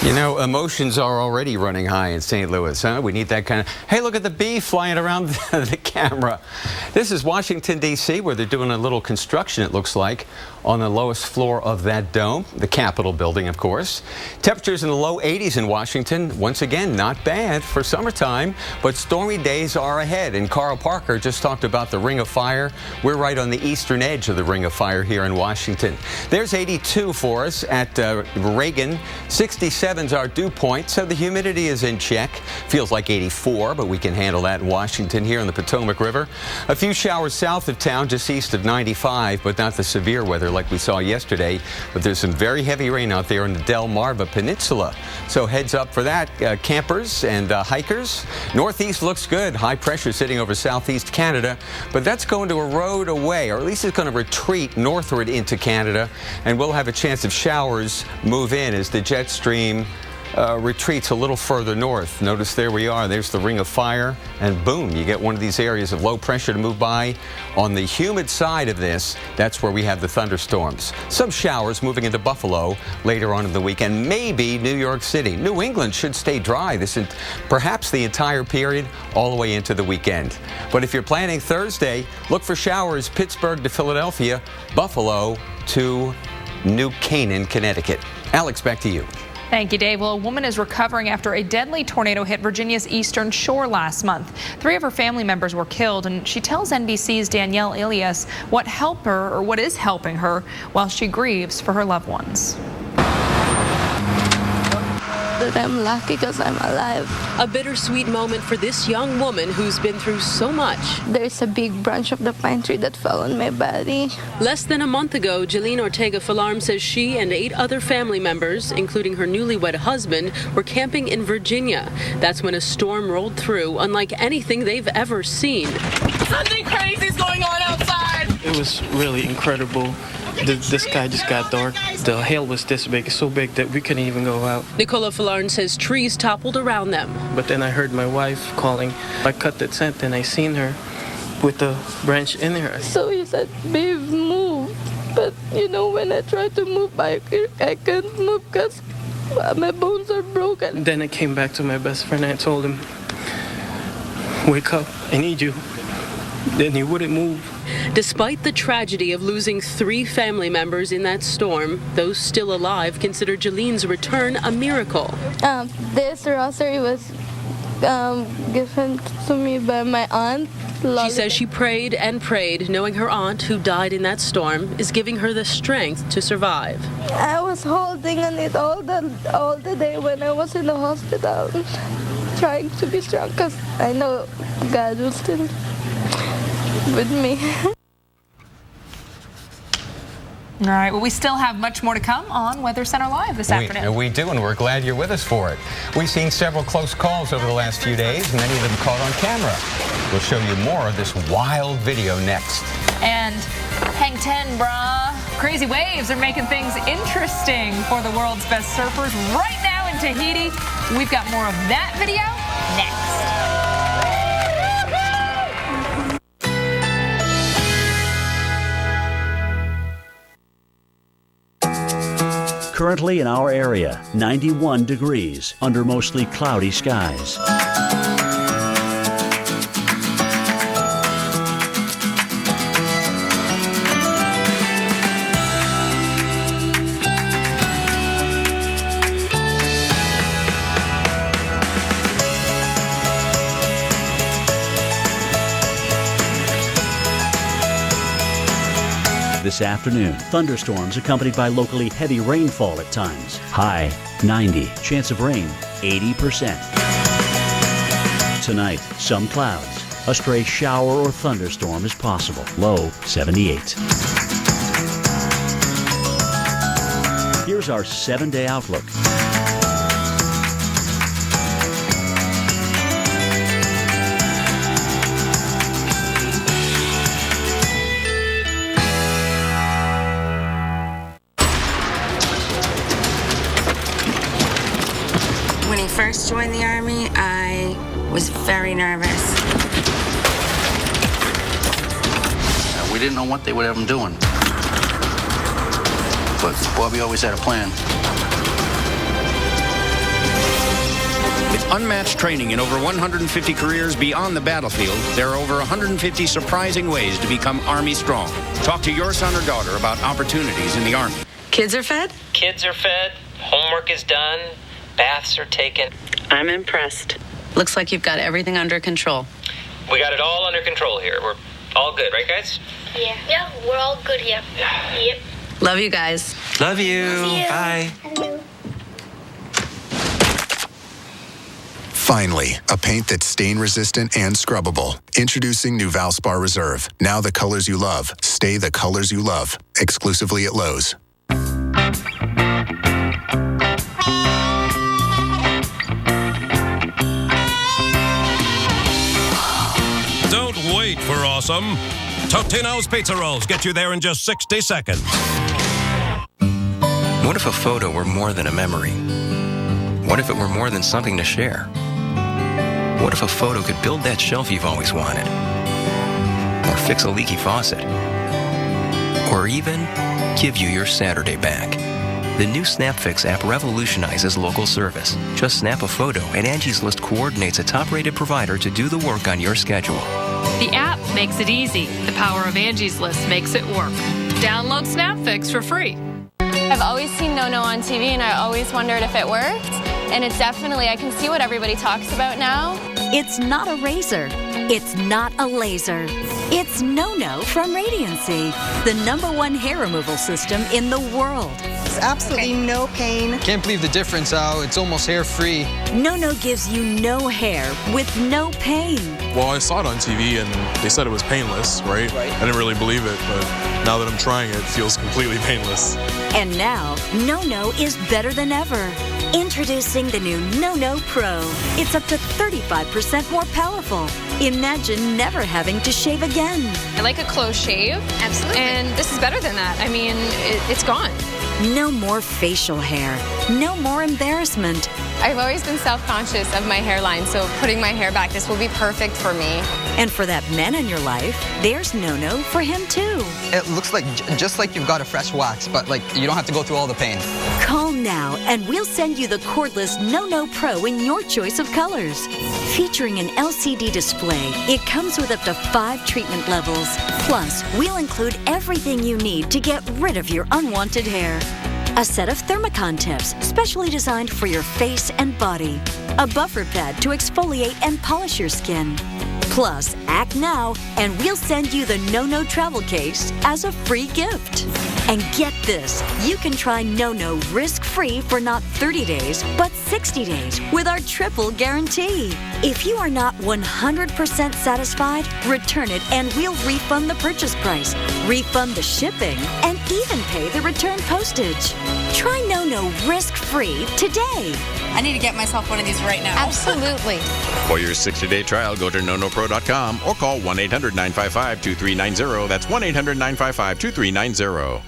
You know, emotions are already running high in St. Louis, huh? We need that kind of, hey, look at the bee flying around the camera. This is Washington, D.C., where they're doing a little construction, it looks like, on the lowest floor of that dome, the Capitol building, of course. Temperatures in the low 80s in Washington. Once again, not bad for summertime, but stormy days are ahead. And Carl Parker just talked about the Ring of Fire. We're right on the eastern edge of the Ring of Fire here in Washington. There's 82 for us at Reagan. 67's our dew point, so the humidity is in check. Feels like 84, but we can handle that in Washington here on the Potomac River. A few showers south of town, just east of 95, but not the severe weather like we saw yesterday. But there's some very heavy rain out there in the Delmarva Peninsula. So heads up for that, campers and hikers. Northeast looks good. High pressure sitting over southeast Canada, but that's going to erode away, or at least it's going to retreat northward into Canada, and we'll have a chance of showers move in as the jet stream retreats a little further north. Notice there we are. There's the Ring of Fire, and boom, you get one of these areas of low pressure to move by. On the humid side of this, that's where we have the thunderstorms. Some showers moving into Buffalo later on in the weekend, maybe New York City. New England should stay dry this and perhaps the entire period all the way into the weekend. But if you're planning Thursday, look for showers Pittsburgh to Philadelphia, Buffalo to New Canaan, Connecticut. Alex, back to you. Thank you, Dave. Well, a woman is recovering after a deadly tornado hit Virginia's eastern shore last month. 3 of her family members were killed, and she tells NBC's Danielle Ilias what helped her, or what is helping her, while she grieves for her loved ones. That I'm lucky because I'm alive. A bittersweet moment for this young woman who's been through so much. There's a big branch of the pine tree that fell on my body. Less than a month ago, Jeline Ortega Falarm says she and 8 other family members, including her newlywed husband, were camping in Virginia. That's when a storm rolled through, unlike anything they've ever seen. Something crazy is going on outside. It was really incredible. The sky just got dark. The hail was this big, so big that we couldn't even go out. Nicola Falarn says trees toppled around them. But then I heard my wife calling. I cut the tent and I seen her with the branch in her. So he said, babe, move. But, you know, when I tried to move, I can't move because my bones are broken. Then I came back to my best friend and I told him, wake up, I need you. Then he wouldn't move. Despite the tragedy of losing 3 family members in that storm, those still alive consider Jeline's return a miracle. This rosary was given to me by my aunt. She says she prayed and prayed, knowing her aunt, who died in that storm, is giving her the strength to survive. I was holding on it all the day when I was in the hospital, trying to be strong because I know God will still with me. All right, well, we still have much more to come on Weather Center Live this afternoon. We do, and we're glad you're with us for it. We've seen several close calls over the last few days, many of them caught on camera. We'll show you more of this wild video next. And hang 10, brah. Crazy waves are making things interesting for the world's best surfers right now in Tahiti. We've got more of that video next. Currently in our area, 91 degrees under mostly cloudy skies. this afternoon. Thunderstorms accompanied by locally heavy rainfall at times. High 90. Chance of rain 80%. Tonight, some clouds. A stray shower or thunderstorm is possible. Low 78. Here's our 7-day outlook. When he first joined the Army, I was very nervous. We didn't know what they would have him doing. But Bobby always had a plan. With unmatched training in over 150 careers beyond the battlefield, there are over 150 surprising ways to become Army strong. Talk to your son or daughter about opportunities in the Army. Kids are fed? Kids are fed, homework is done, baths are taken. I'm impressed. Looks like you've got everything under control. We got it all under control here. We're all good, right, guys? Yeah. Yeah, we're all good here. Yep. Love you guys. Love you. Love you. Bye. Finally, a paint that's stain-resistant and scrubbable. Introducing new Valspar Reserve. Now the colors you love stay the colors you love. Exclusively at Lowe's. Don't wait for awesome. Totino's Pizza Rolls get you there in just 60 seconds. What if a photo were more than a memory? What if it were more than something to share? What if a photo could build that shelf you've always wanted? Or fix a leaky faucet? Or even give you your Saturday back? The new SnapFix app revolutionizes local service. Just snap a photo and Angie's List coordinates a top-rated provider to do the work on your schedule. The app makes it easy. The power of Angie's List makes it work. Download SnapFix for free. I've always seen No-No on TV, and I always wondered if it worked. And it's definitely, I can see what everybody talks about now. It's not a razor. It's not a laser. It's No-No from Radiancy, the #1 hair removal system in the world. It's absolutely no pain. Can't believe the difference, Al. It's almost hair-free. No-No gives you no hair with no pain. Well, I saw it on TV and they said it was painless, right? I didn't really believe it, but now that I'm trying it, it feels completely painless. And now, No-No is better than ever. Introducing the new No-No Pro. It's up to 35% more powerful. Imagine never having to shave again. I like a close shave. Absolutely. And this is better than that. I mean, it's gone. No more facial hair. No more embarrassment. I've always been self-conscious of my hairline, so putting my hair back, this will be perfect for me. And for that man in your life, there's No-No for him too. It looks like just like you've got a fresh wax, but like you don't have to go through all the pain. Call now and we'll send you the cordless No-No Pro in your choice of colors. Featuring an LCD display, it comes with up to 5 treatment levels. Plus, we'll include everything you need to get rid of your unwanted hair. A set of Thermicon tips, specially designed for your face and body. A buffer pad to exfoliate and polish your skin. Plus, act now and we'll send you the No-No travel case as a free gift. And get this, you can try No-No risk-free for not 30 days, but 60 days with our triple guarantee. If you are not 100% satisfied, return it and we'll refund the purchase price, refund the shipping, and even pay the return postage. Try No-No risk-free today. I need to get myself one of these right now. Absolutely. For your 60-day trial, go to nonopro.com or call 1-800-955-2390. That's 1-800-955-2390.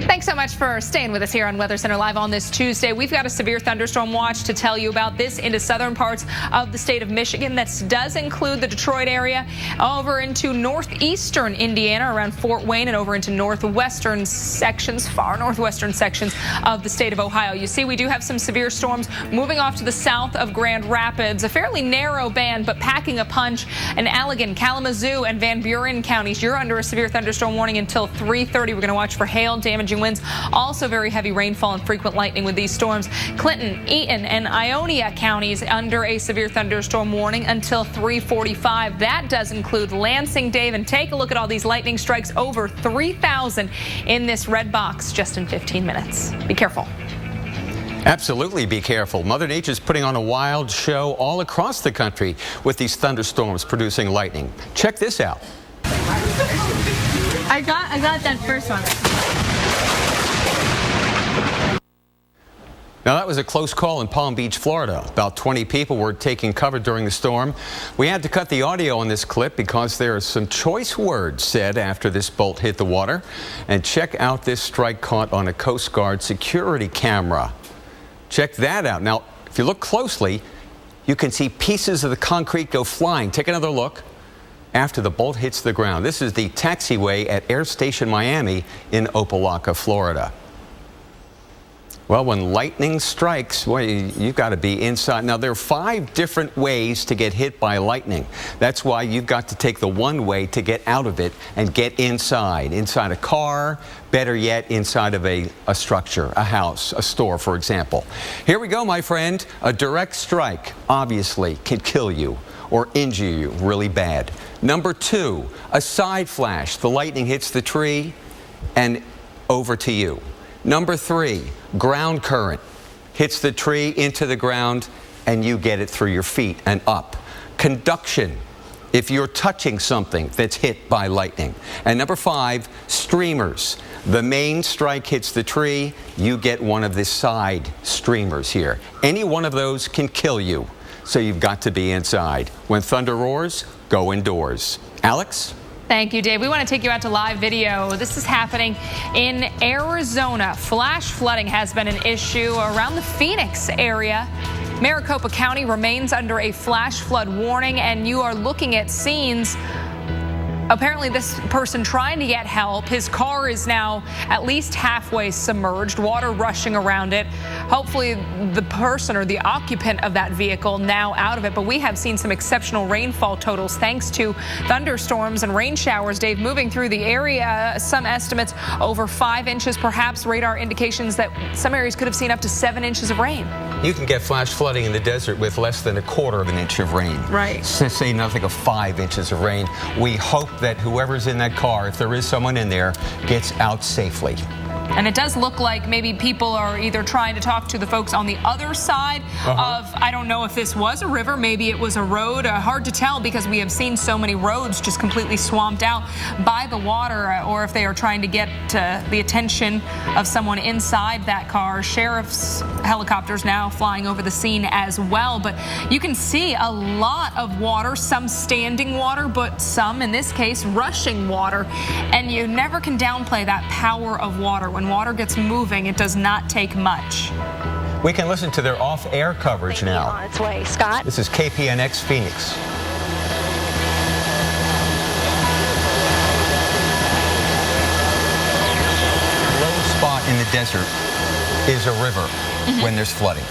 Thanks so much for staying with us here on Weather Center Live on this Tuesday. We've got a severe thunderstorm watch to tell you about this into southern parts of the state of Michigan. That does include the Detroit area, over into northeastern Indiana, around Fort Wayne, and over into northwestern sections, far northwestern sections of the state of Ohio. You see, we do have some severe storms moving off to the south of Grand Rapids, a fairly narrow band, but packing a punch in Allegan, Kalamazoo, and Van Buren counties. You're under a severe thunderstorm warning until 3:30. We're going to watch for hail damaging direction winds. Also very heavy rainfall and frequent lightning with these storms. Clinton, Eaton, and Ionia counties under a severe thunderstorm warning until 3:45. That does include Lansing, Dave, and take a look at all these lightning strikes. Over 3,000 in this red box just in 15 minutes. Be careful. Absolutely be careful. Mother Nature's putting on a wild show all across the country with these thunderstorms producing lightning. Check this out. I got that first one. Now, that was a close call in Palm Beach, Florida. About 20 people were taking cover during the storm. We had to cut the audio on this clip because there are some choice words said after this bolt hit the water. And check out this strike caught on a Coast Guard security camera. Check that out. Now, if you look closely, you can see pieces of the concrete go flying. Take another look after the bolt hits the ground. This is the taxiway at Air Station Miami in Opa-locka, Florida. Well, when lightning strikes, well, you've got to be inside. Now, there are 5 different ways to get hit by lightning. That's why you've got to take the one way to get out of it and get inside. Inside a car, better yet, inside of a structure, a house, a store, for example. Here we go, my friend. A direct strike, obviously, can kill you or injure you really bad. Number 2, a side flash. The lightning hits the tree and over to you. Number 3, ground current hits the tree into the ground and you get it through your feet and up. Conduction, if you're touching something that's hit by lightning. And number 5, streamers. The main strike hits the tree, you get one of the side streamers here. Any one of those can kill you, so you've got to be inside. When thunder roars, go indoors. Alex? Thank you, Dave. We want to take you out to live video. This is happening in Arizona. Flash flooding has been an issue around the Phoenix area. Maricopa County remains under a flash flood warning, and you are looking at scenes. Apparently, this person trying to get help, his car is now at least halfway submerged, water rushing around it. Hopefully, the person or the occupant of that vehicle now out of it. But we have seen some exceptional rainfall totals thanks to thunderstorms and rain showers, Dave, moving through the area. Some estimates over 5 inches, perhaps radar indications that some areas could have seen up to 7 inches of rain. You can get flash flooding in the desert with less than 1/4 of an inch of rain. Right. So say nothing of 5 inches of rain. We hope that whoever's in that car, if there is someone in there, gets out safely. And it does look like maybe people are either trying to talk to the folks on the other side of, I don't know if this was a river, maybe it was a road. Hard to tell because we have seen so many roads just completely swamped out by the water, or if they are trying to get the attention of someone inside that car. Sheriff's helicopters now flying over the scene as well. But you can see a lot of water, some standing water, but some, in this case, rushing water. And you never can downplay that power of water. When water gets moving, it does not take much. We can listen to their off-air coverage now. On its way. Scott? This is KPNX Phoenix. Low spot in the desert is a river when there's flooding.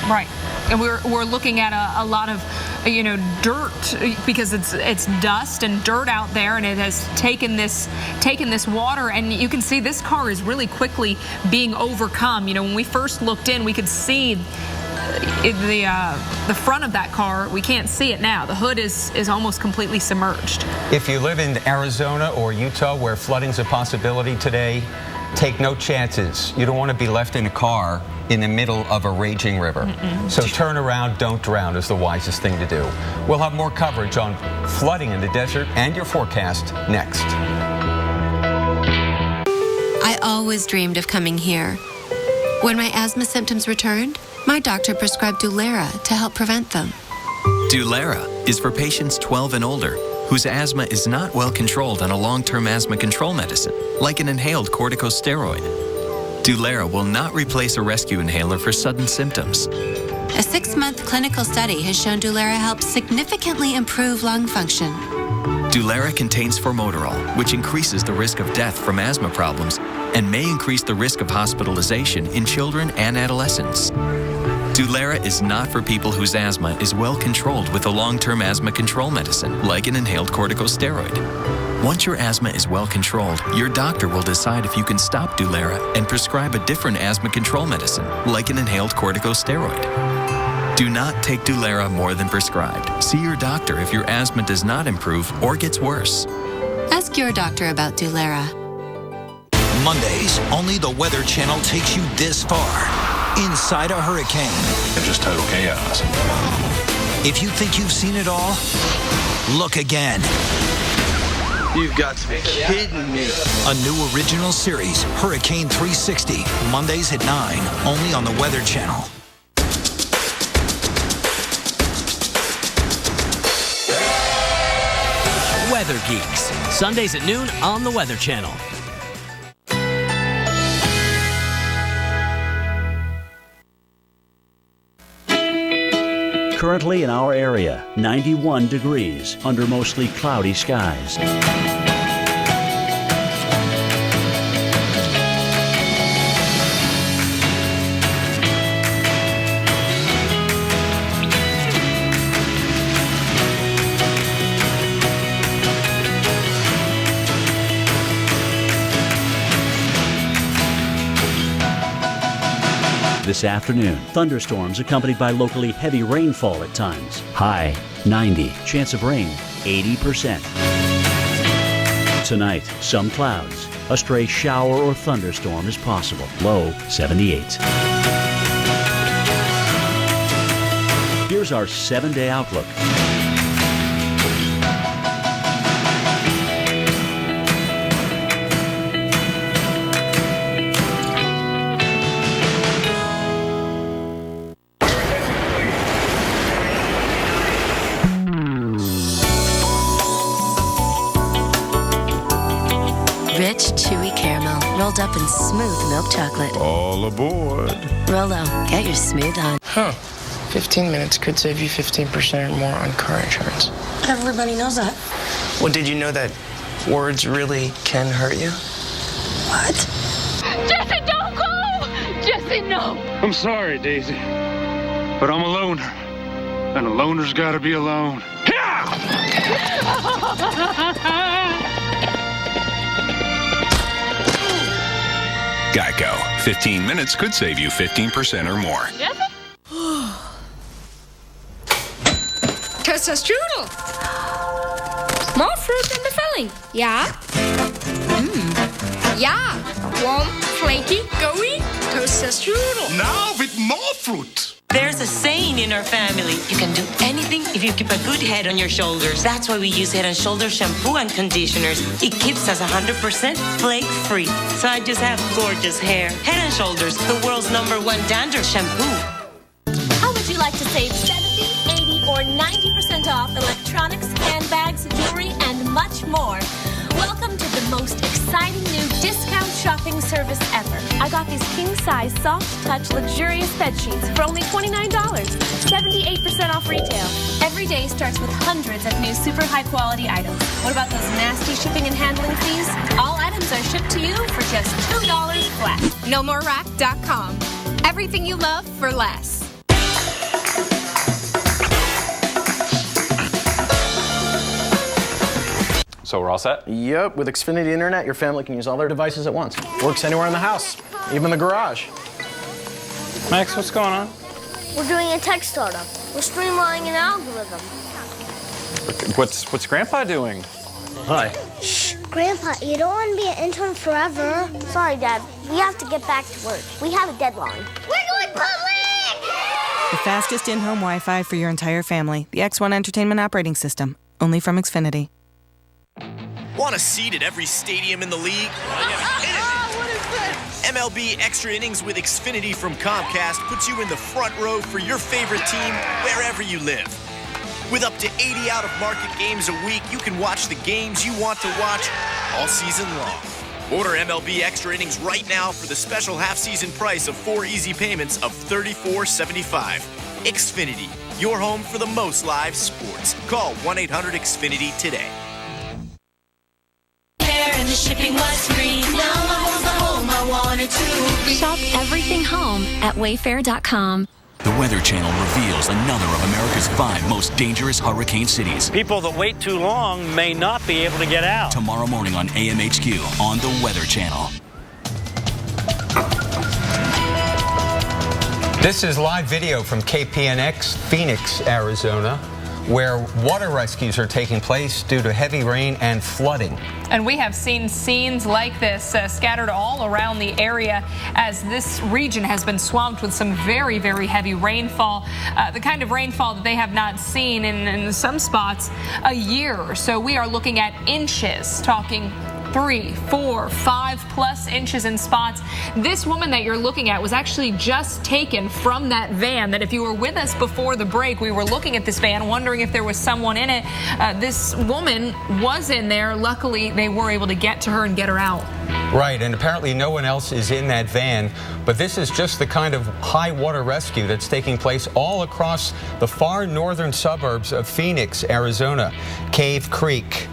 Right. And we're looking at a lot of, dirt because it's dust and dirt out there, and it has taken this water, and you can see this car is really quickly being overcome. When we first looked in, we could see the front of that car. We can't see it now. The hood is almost completely submerged. If you live in Arizona or Utah where flooding's a possibility today, take no chances. You don't want to be left in a car in the middle of a raging river. So turn around, don't drown is the wisest thing to do. We'll have more coverage on flooding in the desert and your forecast next. I always dreamed of coming here. When my asthma symptoms returned, my doctor prescribed Dulera to help prevent them. Dulera is for patients 12 and older whose asthma is not well controlled on a long-term asthma control medicine, like an inhaled corticosteroid. Dulera will not replace a rescue inhaler for sudden symptoms. A 6-month clinical study has shown Dulera helps significantly improve lung function. Dulera contains formoterol, which increases the risk of death from asthma problems and may increase the risk of hospitalization in children and adolescents. Dulera is not for people whose asthma is well controlled with a long-term asthma control medicine, like an inhaled corticosteroid. Once your asthma is well controlled, your doctor will decide if you can stop Dulera and prescribe a different asthma control medicine, like an inhaled corticosteroid. Do not take Dulera more than prescribed. See your doctor if your asthma does not improve or gets worse. Ask your doctor about Dulera. Mondays, only the Weather Channel takes you this far. Inside a hurricane. It's just total chaos. If you think you've seen it all, look again. You've got to be kidding me. A new original series, Hurricane 360, Mondays at 9, only on the Weather Channel. Weather Geeks, Sundays at noon on the Weather Channel. Currently in our area, 91 degrees under mostly cloudy skies. This afternoon, thunderstorms accompanied by locally heavy rainfall at times. High 90, chance of rain 80%. Tonight, some clouds. A stray shower or thunderstorm is possible. Low 78. Here's our 7-day outlook. Rich, chewy caramel, rolled up in smooth milk chocolate. All aboard. Rolo, get your smooth on. 15 minutes could save you 15% or more on car insurance. Everybody knows that. Well, did you know that words really can hurt you? What? Jesse, don't go! Jesse, no! I'm sorry, Daisy, but I'm a loner, and a loner's gotta be alone. Geico. 15 minutes could save you 15% or more. Toaster strudel. More fruit in the filling. Yeah. Yeah. Warm, flaky, gooey. Toaster strudel. Now with more fruit. There's a saying in our family, you can do anything if you keep a good head on your shoulders. That's why we use Head & Shoulders shampoo and conditioners. It keeps us 100% flake-free. So I just have gorgeous hair. Head & Shoulders, the world's #1 dandruff shampoo. How would you like to save 70, 80, or 90% off electronics, handbags, jewelry, and much more? Welcome to the most exciting new discount shopping service ever. I got these king-size, soft-touch, luxurious bed sheets for only $29. 78% off retail. Every day starts with hundreds of new super high-quality items. What about those nasty shipping and handling fees? All items are shipped to you for just $2 flat. NoMoreRack.com. Everything you love for less. So we're all set? Yep, with Xfinity Internet, your family can use all their devices at once. Works anywhere in the house, even the garage. Max, what's going on? We're doing a tech startup. We're streamlining an algorithm. What's Grandpa doing? Hi. Shh, Grandpa, you don't want to be an intern forever. Sorry, Dad. We have to get back to work. We have a deadline. We're going public! The fastest in-home Wi-Fi for your entire family. The X1 Entertainment Operating System. Only from Xfinity. Want a seat at every stadium in the league? MLB Extra Innings with Xfinity from Comcast puts you in the front row for your favorite team wherever you live. With up to 80 out-of-market games a week, you can watch the games you want to watch all season long. Order MLB Extra Innings right now for the special half-season price of 4 easy payments of $34.75. Xfinity, your home for the most live sports. Call 1-800-XFINITY today. And the shipping was free. Now my home's the home I wanted to be. Shop everything home at Wayfair.com. The Weather Channel reveals another of America's 5 most dangerous hurricane cities. People that wait too long may not be able to get out. Tomorrow morning on AMHQ on the Weather Channel. This is live video from KPNX, Phoenix, Arizona, where water rescues are taking place due to heavy rain and flooding. And we have seen scenes like this scattered all around the area as this region has been swamped with some very, very heavy rainfall, the kind of rainfall that they have not seen in some spots a year. So we are looking at inches, talking 3, 4, 5+ inches in spots. This woman that you're looking at was actually just taken from that van that if you were with us before the break, we were looking at this van wondering if there was someone in it. This woman was in there. Luckily, they were able to get to her and get her out. Right, and apparently no one else is in that van, but this is just the kind of high water rescue that's taking place all across the far northern suburbs of Phoenix, Arizona. Cave Creek,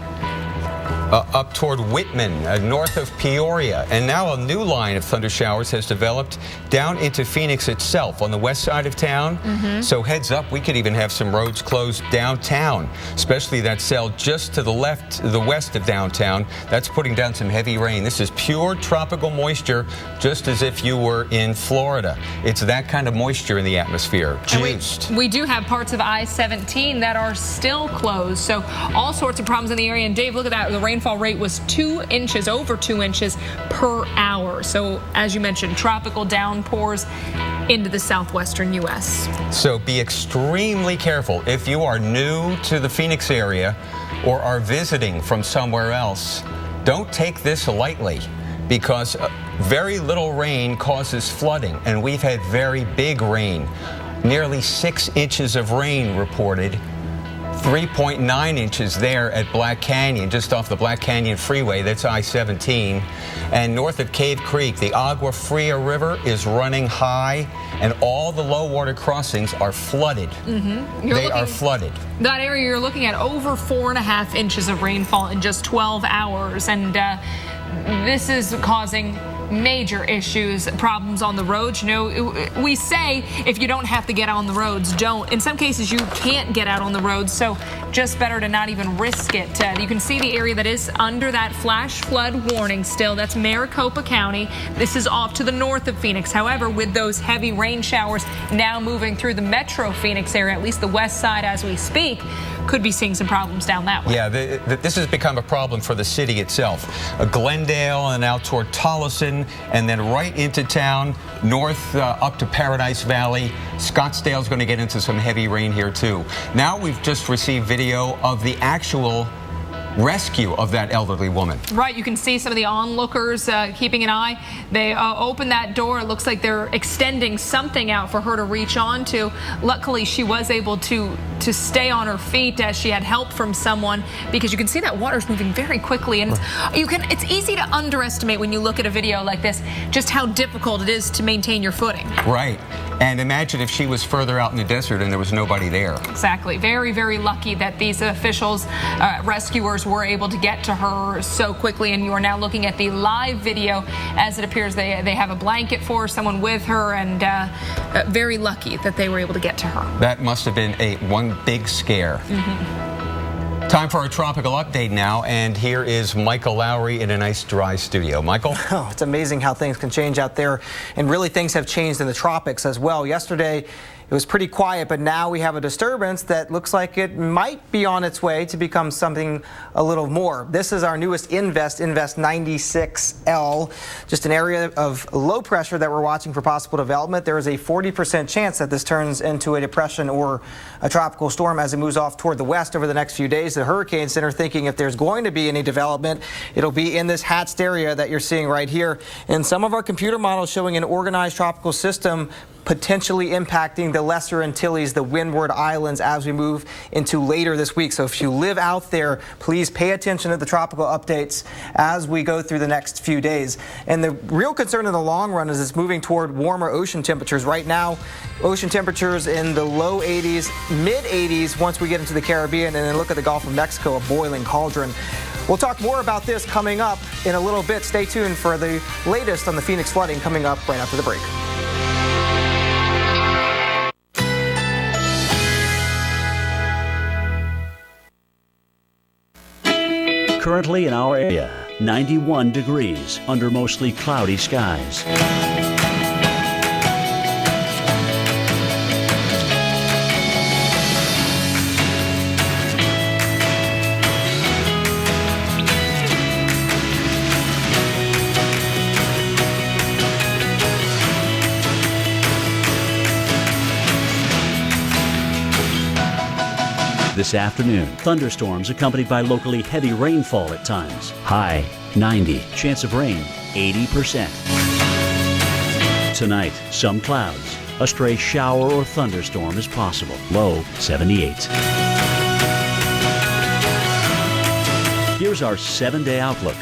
up toward Whitman, north of Peoria. And now a new line of thunder showers has developed down into Phoenix itself on the west side of town. So heads up, we could even have some roads closed downtown, especially that cell just to the left, the west of downtown. That's putting down some heavy rain. This is pure tropical moisture, just as if you were in Florida. It's that kind of moisture in the atmosphere, juiced. We do have parts of I-17 that are still closed, so all sorts of problems in the area. And Dave, look at that. The rainfall rate was 2 inches, over 2 inches per hour. So as you mentioned, tropical downpours into the southwestern U.S. So be extremely careful if you are new to the Phoenix area or are visiting from somewhere else. Don't take this lightly, because very little rain causes flooding, and we've had very big rain. Nearly 6 inches of rain reported. 3.9 inches there at Black Canyon, just off the Black Canyon Freeway. That's I-17. And north of Cave Creek, the Agua Fria River is running high, and all the low water crossings are flooded. They are flooded. That area you're looking at, over 4.5 inches of rainfall in just 12 hours. And this is causing major issues, problems on the roads. You know, we say if you don't have to get on the roads, don't. In some cases, you can't get out on the roads, so just better to not even risk it. You can see the area that is under that flash flood warning still. That's Maricopa County. This is off to the north of Phoenix. However, with those heavy rain showers now moving through the metro Phoenix area, at least the west side as we speak, could be seeing some problems down that way. Yeah, this has become a problem for the city itself. Glendale and out toward Tolleson, and then right into town, north up to Paradise Valley. Scottsdale's going to get into some heavy rain here too. Now we've just received video of the actual rescue of that elderly woman. Right, you can see some of the onlookers keeping an eye. They open that door. It looks like they're extending something out for her to reach onto. Luckily, she was able to stay on her feet as she had help from someone, because you can see that water's moving very quickly, and it's easy to underestimate when you look at a video like this just how difficult it is to maintain your footing. Right. And imagine if she was further out in the desert and there was nobody there. Exactly. Very, very lucky that these officials, rescuers, were able to get to her so quickly. And you are now looking at the live video as it appears they have a blanket for someone with her, and very lucky that they were able to get to her. That must have been one big scare. Time for our tropical update now, and here is Michael Lowry in a nice dry studio. Michael? Oh, it's amazing how things can change out there, and really things have changed in the tropics as well. Yesterday it was pretty quiet, but now we have a disturbance that looks like it might be on its way to become something a little more. This is our newest Invest 96L, just an area of low pressure that we're watching for possible development. There is a 40% chance that this turns into a depression or a tropical storm as it moves off toward the west over the next few days. The Hurricane Center thinking if there's going to be any development, it'll be in this hatched area that you're seeing right here. And some of our computer models showing an organized tropical system potentially impacting the Lesser Antilles, the Windward Islands, as we move into later this week. So if you live out there, please pay attention to the tropical updates as we go through the next few days. And the real concern in the long run is it's moving toward warmer ocean temperatures. Right now, ocean temperatures in the low 80s, mid 80s once we get into the Caribbean, and then look at the Gulf of Mexico, a boiling cauldron. We'll talk more about this coming up in a little bit. Stay tuned for the latest on the Phoenix flooding coming up right after the break. Currently in our area, 91 degrees under mostly cloudy skies. This afternoon, thunderstorms accompanied by locally heavy rainfall at times. High 90, chance of rain 80%. Tonight, some clouds. A stray shower or thunderstorm is possible. Low 78. Here's our 7-day outlook.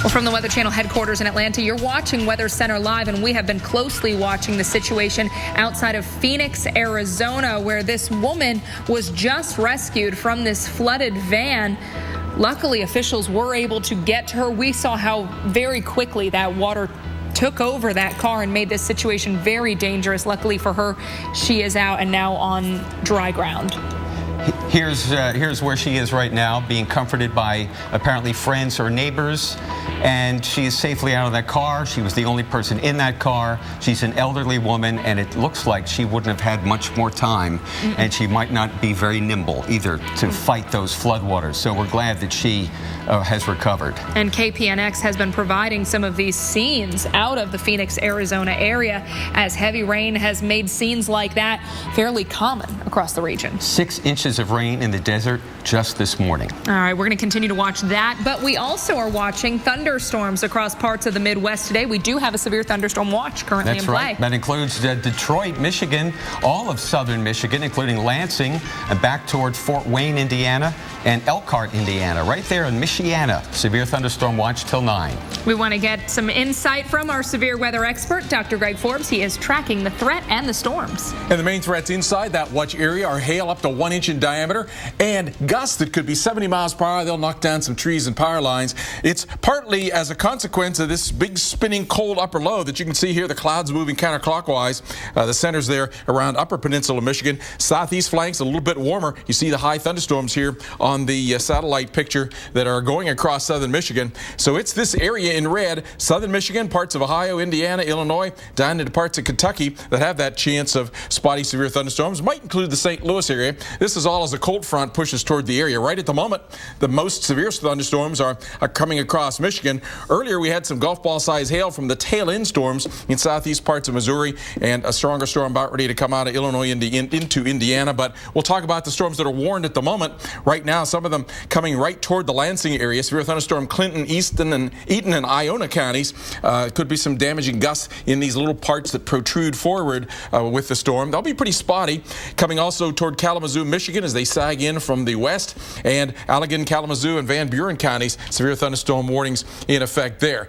Well, from the Weather Channel headquarters in Atlanta, you're watching Weather Center Live, and we have been closely watching the situation outside of Phoenix, Arizona, where this woman was just rescued from this flooded van. Luckily, officials were able to get to her. We saw how very quickly that water took over that car and made this situation very dangerous. Luckily for her, she is out and now on dry ground. Here's where she is right now, being comforted by apparently friends or neighbors, and she is safely out of that car. She was the only person in that car. She's an elderly woman, and it looks like she wouldn't have had much more time, and she might not be very nimble either to fight those floodwaters. So we're glad that she has recovered. And KPNX has been providing some of these scenes out of the Phoenix, Arizona area, as heavy rain has made scenes like that fairly common across the region. 6 inches of rain in the desert just this morning. All right, we're going to continue to watch that, but we also are watching thunderstorms across parts of the Midwest today. We do have a severe thunderstorm watch currently in play. That's right. That includes Detroit, Michigan, all of southern Michigan, including Lansing, and back toward Fort Wayne, Indiana, and Elkhart, Indiana. Right there in Michiana, severe thunderstorm watch till 9. We want to get some insight from our severe weather expert, Dr. Greg Forbes. He is tracking the threat and the storms. And the main threats inside that watch area are hail up to 1 inch in diameter and gusts that could be 70 miles per hour. They'll knock down some trees and power lines. It's partly as a consequence of this big spinning cold upper low that you can see here, the clouds moving counterclockwise. The centers there around upper peninsula Michigan. Southeast flanks a little bit warmer. You see the high thunderstorms here on the satellite picture that are going across southern Michigan. So it's this area in red, southern Michigan, parts of Ohio, Indiana, Illinois, down into parts of Kentucky that have that chance of spotty severe thunderstorms. Might include the St. Louis area. This is all as a cold front pushes toward the area. Right at the moment, the most severe thunderstorms are coming across Michigan. Earlier, we had some golf ball size hail from the tail end storms in southeast parts of Missouri, and a stronger storm about ready to come out of Illinois into Indiana. But we'll talk about the storms that are warned at the moment. Right now, some of them coming right toward the Lansing area. Severe thunderstorm Clinton, Easton, and Eaton and Iona counties. Could be some damaging gusts in these little parts that protrude forward with the storm. They'll be pretty spotty. Coming also toward Kalamazoo, Michigan, as they sag in from the west, and Allegan, Kalamazoo, and Van Buren counties. Severe thunderstorm warnings in effect there.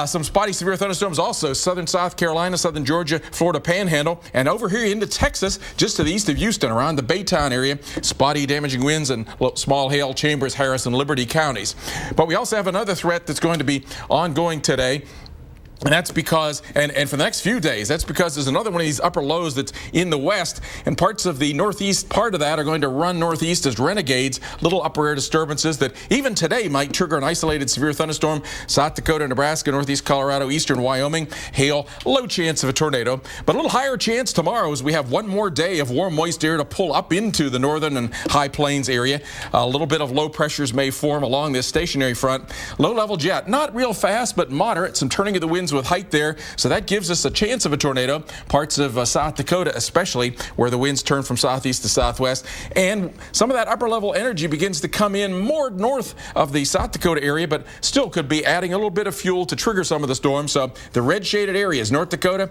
Some spotty severe thunderstorms also southern South Carolina, southern Georgia, Florida Panhandle, and over here into Texas, just to the east of Houston, around the Baytown area. Spotty damaging winds and small hail, Chambers, Harris, and Liberty counties. But we also have another threat that's going to be ongoing today. And that's because, and for the next few days, that's because there's another one of these upper lows that's in the west, and parts of the northeast part of that are going to run northeast as renegades, little upper air disturbances that even today might trigger an isolated severe thunderstorm. South Dakota, Nebraska, northeast Colorado, eastern Wyoming, hail, low chance of a tornado. But a little higher chance tomorrow as we have one more day of warm, moist air to pull up into the northern and high plains area. A little bit of low pressures may form along this stationary front. Low-level jet, not real fast, but moderate. Some turning of the winds with height there, so that gives us a chance of a tornado. Parts of South Dakota especially, where the winds turn from southeast to southwest, and some of that upper level energy begins to come in more north of the South Dakota area, but still could be adding a little bit of fuel to trigger some of the storms. So the red shaded areas, North Dakota,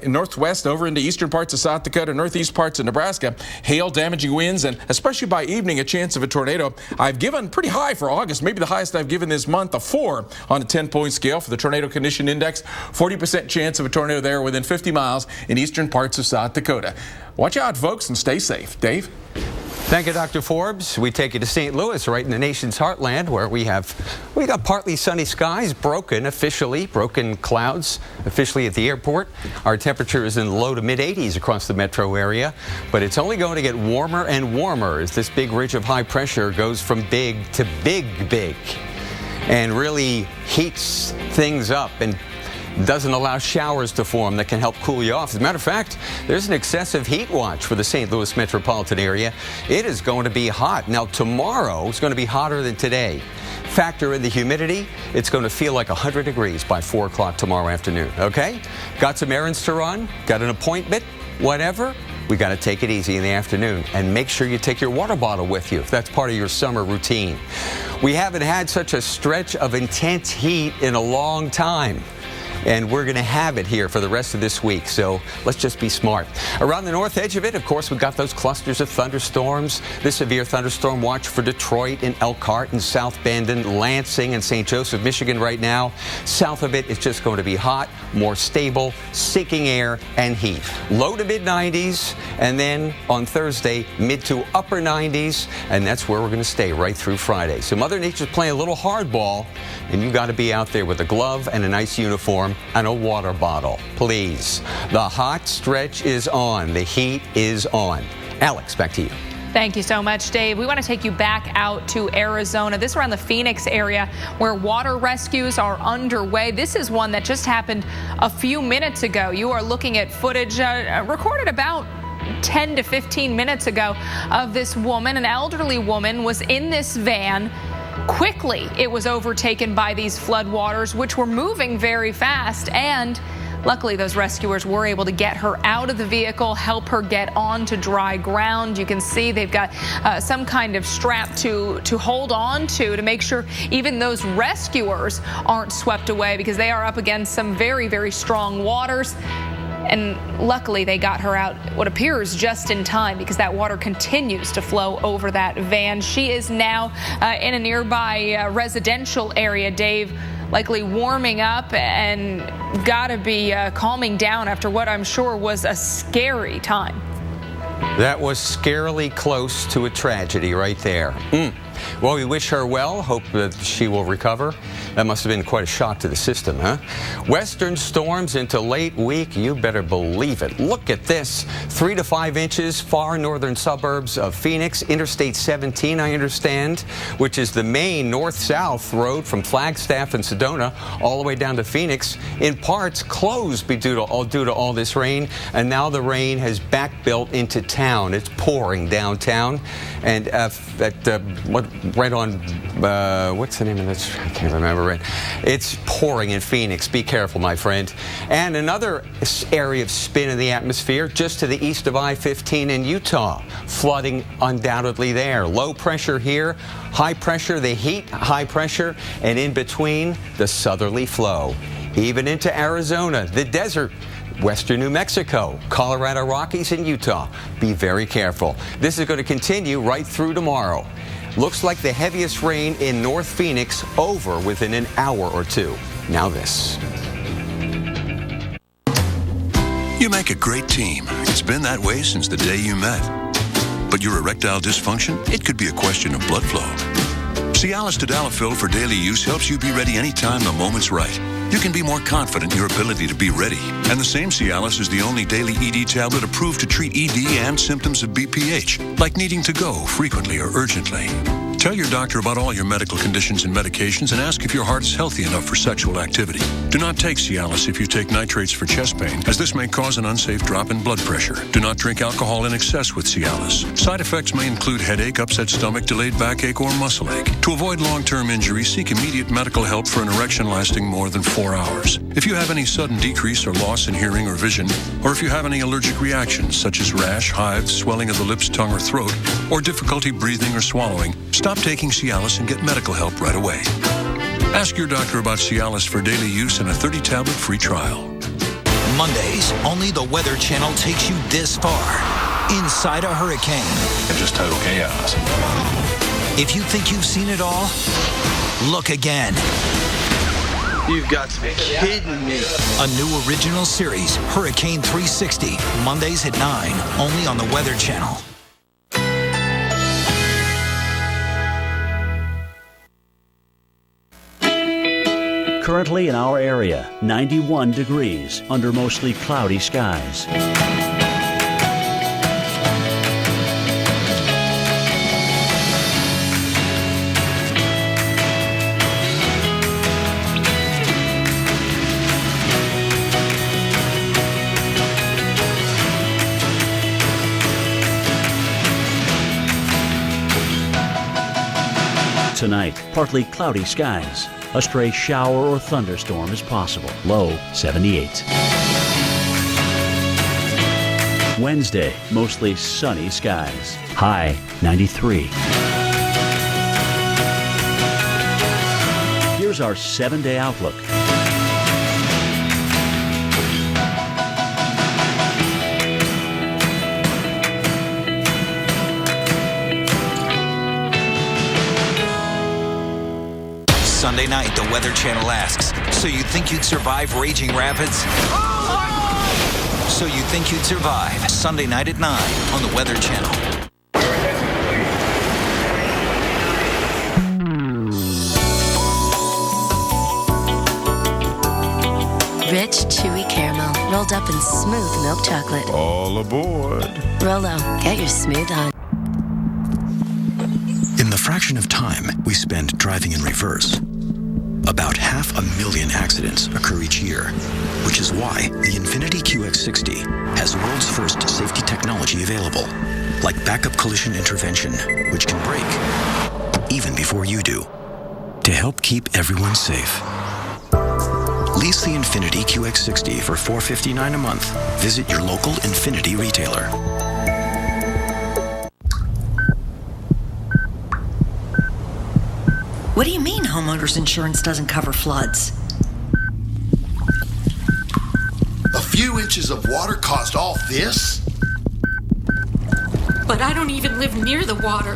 northwest over into eastern parts of South Dakota, northeast parts of Nebraska, hail, damaging winds, and especially by evening a chance of a tornado. I've given pretty high for August, maybe the highest I've given this month, a 4 on a 10-point scale for the Tornado Condition Index. 40% chance of a tornado there within 50 miles in eastern parts of South Dakota. Watch out, folks, and stay safe. Dave? Thank you, Dr. Forbes. We take you to St. Louis, right in the nation's heartland, where we got partly sunny skies, broken clouds officially at the airport. Our temperature is in the low to mid 80s across the metro area, but it's only going to get warmer and warmer as this big ridge of high pressure goes from big to big and really heats things up and doesn't allow showers to form that can help cool you off. As a matter of fact, there's an excessive heat watch for the St. Louis metropolitan area. It is going to be hot. Now, tomorrow is going to be hotter than today. Factor in the humidity, it's going to feel like 100 degrees by 4 o'clock tomorrow afternoon, okay? Got some errands to run, got an appointment, whatever, we got to take it easy in the afternoon and make sure you take your water bottle with you if that's part of your summer routine. We haven't had such a stretch of intense heat in a long time. And we're going to have it here for the rest of this week, so let's just be smart. Around the north edge of it, of course, we've got those clusters of thunderstorms. The severe thunderstorm watch for Detroit and Elkhart and South Bend and Lansing and St. Joseph, Michigan right now. South of it, it's just going to be hot, more stable, sinking air and heat. Low to mid 90s, and then on Thursday, mid to upper 90s, and that's where we're going to stay right through Friday. So Mother Nature's playing a little hardball, and you got to be out there with a glove and a nice uniform and a water bottle, please. The hot stretch is on. The heat is on. Alex, back to you. Thank you so much, Dave. We want to take you back out to Arizona. This is around the Phoenix area where water rescues are underway. This is one that just happened a few minutes ago. You are looking at footage recorded about 10 to 15 minutes ago of this woman, an elderly woman, was in this van. Quickly, it was overtaken by these floodwaters, which were moving very fast, and luckily those rescuers were able to get her out of the vehicle, help her get onto dry ground. You can see they've got some kind of strap to hold on to make sure even those rescuers aren't swept away, because they are up against some very, very strong waters. And luckily, they got her out, what appears just in time, because that water continues to flow over that van. She is now in a nearby residential area, Dave, likely warming up and got to be calming down after what I'm sure was a scary time. That was scarily close to a tragedy right there. Well, we wish her well. Hope that she will recover. That must have been quite a shock to the system, huh? Western storms into late week. You better believe it. Look at this. 3 to 5 inches, far northern suburbs of Phoenix. Interstate 17, I understand, which is the main north-south road from Flagstaff and Sedona all the way down to Phoenix, in parts closed due to all this rain. And now the rain has backbuilt into town. It's pouring downtown. And right on, what's the name of this? I can't remember it. It's pouring in Phoenix. Be careful, my friend. And another area of spin in the atmosphere just to the east of I-15 in Utah. Flooding undoubtedly there. Low pressure here, high pressure, the heat, high pressure, and in between, the southerly flow. Even into Arizona, the desert. Western New Mexico, Colorado Rockies, and Utah. Be very careful. This is going to continue right through tomorrow. Looks like the heaviest rain in North Phoenix over within an hour or two. Now this. You make a great team. It's been that way since the day you met. But your erectile dysfunction? It could be a question of blood flow. Cialis Tadalafil for daily use helps you be ready anytime the moment's right. You can be more confident in your ability to be ready. And the same Cialis is the only daily ED tablet approved to treat ED and symptoms of BPH, like needing to go frequently or urgently. Tell your doctor about all your medical conditions and medications and ask if your heart is healthy enough for sexual activity. Do not take Cialis if you take nitrates for chest pain, as this may cause an unsafe drop in blood pressure. Do not drink alcohol in excess with Cialis. Side effects may include headache, upset stomach, delayed backache, or muscle ache. To avoid long-term injury, seek immediate medical help for an erection lasting more than 4 hours. If you have any sudden decrease or loss in hearing or vision, or if you have any allergic reactions such as rash, hives, swelling of the lips, tongue, or throat, or difficulty breathing or swallowing, stop taking Cialis and get medical help right away. Ask your doctor about Cialis for daily use and a 30-tablet free trial. Mondays, only the Weather Channel takes you this far, inside a hurricane. And just total chaos. If you think you've seen it all, look again. You've got to be kidding me. A new original series, Hurricane 360, Mondays at 9, only on the Weather Channel. Currently in our area, 91 degrees under mostly cloudy skies. Tonight, partly cloudy skies. A stray shower or thunderstorm is possible. Low 78. Wednesday, mostly sunny skies. High 93. Here's our 7-day outlook. Sunday night, the Weather Channel asks, so you think you'd survive raging rapids? So you think you'd survive Sunday night at 9 on the Weather Channel. Rich, chewy caramel, rolled up in smooth milk chocolate. All aboard. Rolo, get your smooth on. In the fraction of time we spend driving in reverse, about 500,000 accidents occur each year, which is why the Infiniti QX60 has world's first safety technology available, like backup collision intervention, which can brake even before you do, to help keep everyone safe. Lease the Infiniti QX60 for $459 a month. Visit your local Infiniti retailer. What do you mean homeowners insurance doesn't cover floods? A few inches of water caused all this? But I don't even live near the water.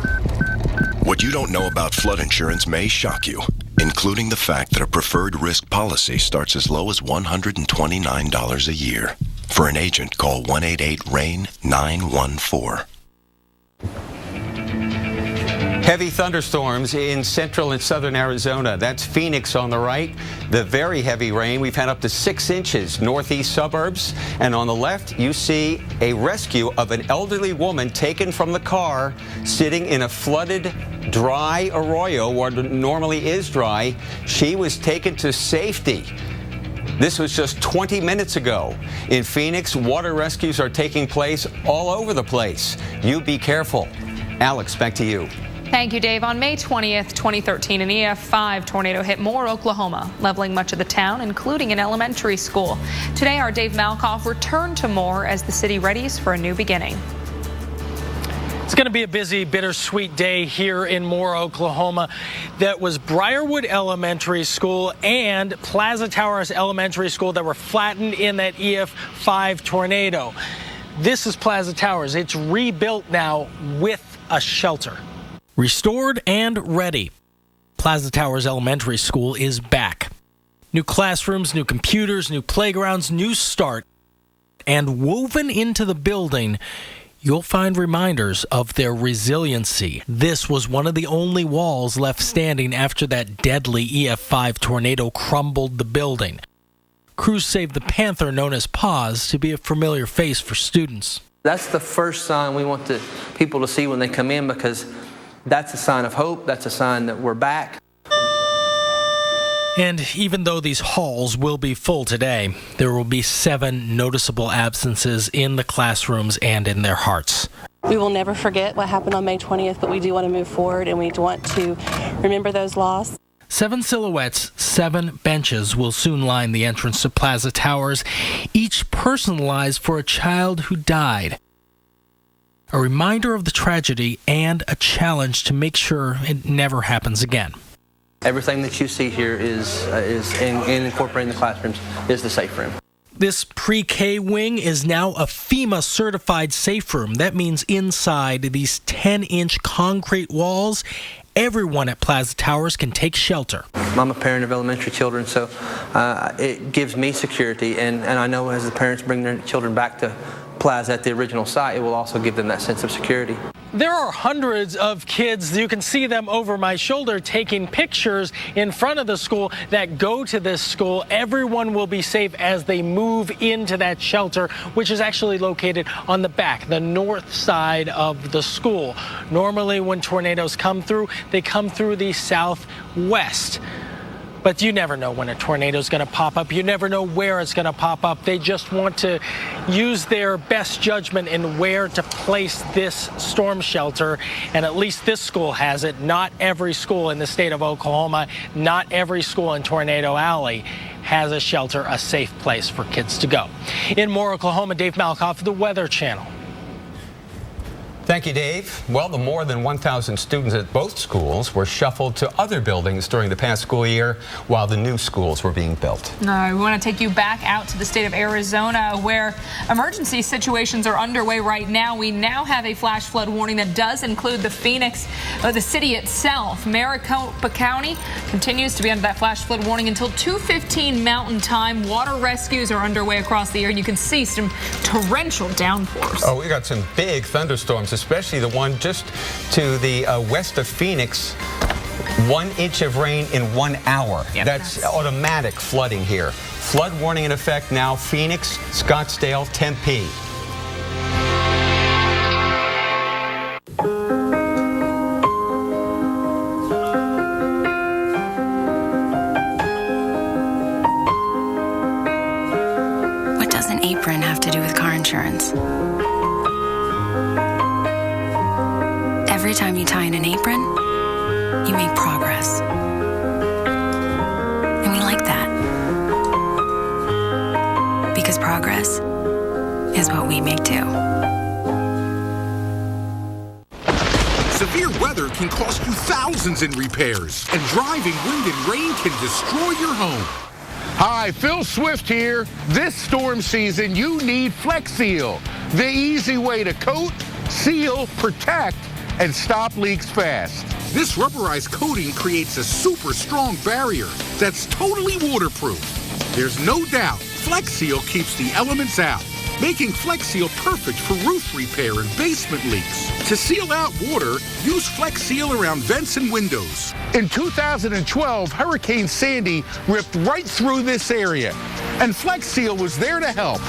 What you don't know about flood insurance may shock you, including the fact that a preferred risk policy starts as low as $129 a year. For an agent, call 188-RAIN-914. Heavy thunderstorms in central and southern Arizona. That's Phoenix on the right. The very heavy rain. We've had up to 6 inches northeast suburbs. And on the left, you see a rescue of an elderly woman taken from the car sitting in a flooded, dry arroyo where it normally is dry. She was taken to safety. This was just 20 minutes ago. In Phoenix, water rescues are taking place all over the place. You be careful. Alex, back to you. Thank you, Dave. On May 20th, 2013, an EF5 tornado hit Moore, Oklahoma, leveling much of the town, including an elementary school. Today, our Dave Malkoff returned to Moore as the city readies for a new beginning. It's going to be a busy, bittersweet day here in Moore, Oklahoma. That was Briarwood Elementary School and Plaza Towers Elementary School that were flattened in that EF5 tornado. This is Plaza Towers. It's rebuilt now with a shelter. Restored and ready. Plaza Towers Elementary School is back. New classrooms, new computers, new playgrounds, new start. And woven into the building, you'll find reminders of their resiliency. This was one of the only walls left standing after that deadly EF5 tornado crumbled the building. Crews saved the Panther, known as Paz, to be a familiar face for students. That's the first sign we want the people to see when they come in, because that's a sign of hope. That's a sign that we're back. And even though these halls will be full today, there will be 7 noticeable absences in the classrooms and in their hearts. We will never forget what happened on May 20th, but we do want to move forward and we want to remember those lost. 7 silhouettes, 7 benches will soon line the entrance to Plaza Towers, each personalized for a child who died. A reminder of the tragedy and a challenge to make sure it never happens again. Everything that you see here is incorporating the classrooms is the safe room. This pre-K wing is now a FEMA certified safe room. That means inside these 10-inch concrete walls, everyone at Plaza Towers can take shelter. I'm a parent of elementary children, so it gives me security, and I know as the parents bring their children back to Plaza at the original site, it will also give them that sense of security. There are hundreds of kids, you can see them over my shoulder, taking pictures in front of the school that go to this school. Everyone will be safe as they move into that shelter, which is actually located on the back, the north side of the school. Normally when tornadoes come through, they come through the southwest. But you never know when a tornado is going to pop up. You never know where it's going to pop up. They just want to use their best judgment in where to place this storm shelter. And at least this school has it. Not every school in the state of Oklahoma, not every school in Tornado Alley has a shelter, a safe place for kids to go. In Moore, Oklahoma, Dave Malkoff, the Weather Channel. Thank you, Dave. Well, the more than 1,000 students at both schools were shuffled to other buildings during the past school year while the new schools were being built. We want to take you back out to the state of Arizona, where emergency situations are underway right now. We now have a flash flood warning that does include the Phoenix, the city itself. Maricopa County continues to be under that flash flood warning until 2:15 Mountain Time. Water rescues are underway across the area. You can see some torrential downpours. Oh, we got some big thunderstorms, especially the one just to the west of Phoenix. 1 inch of rain in 1 hour. Yep. That's automatic flooding here. Flood warning in effect now. Phoenix, Scottsdale, Tempe. What does an apron have to do with car insurance? Every time you tie in an apron, you make progress. And we like that. Because progress is what we make too. Severe weather can cost you thousands in repairs, and driving wind and rain can destroy your home. Hi, Phil Swift here. This storm season, you need Flex Seal, the easy way to coat, seal, protect, and stop leaks fast. This rubberized coating creates a super strong barrier that's totally waterproof. There's no doubt Flex Seal keeps the elements out, making Flex Seal perfect for roof repair and basement leaks. To seal out water, use Flex Seal around vents and windows. In 2012, Hurricane Sandy ripped right through this area, and Flex Seal was there to help.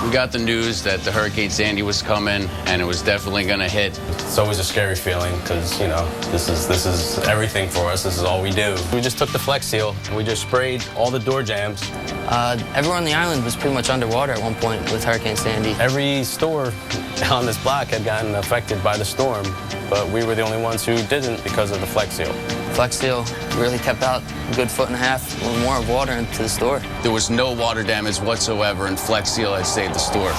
We got the news that the Hurricane Sandy was coming, and it was definitely going to hit. It's always a scary feeling because, you know, this is everything for us. This is all we do. We just took the Flex Seal and we just sprayed all the door jambs. Everyone on the island was pretty much underwater at one point with Hurricane Sandy. Every store on this block had gotten affected by the storm, but we were the only ones who didn't because of the Flex Seal. Flex Seal really kept out a good 1.5 foot or more of water into the store. There was no water damage whatsoever, and Flex Seal had saved the store.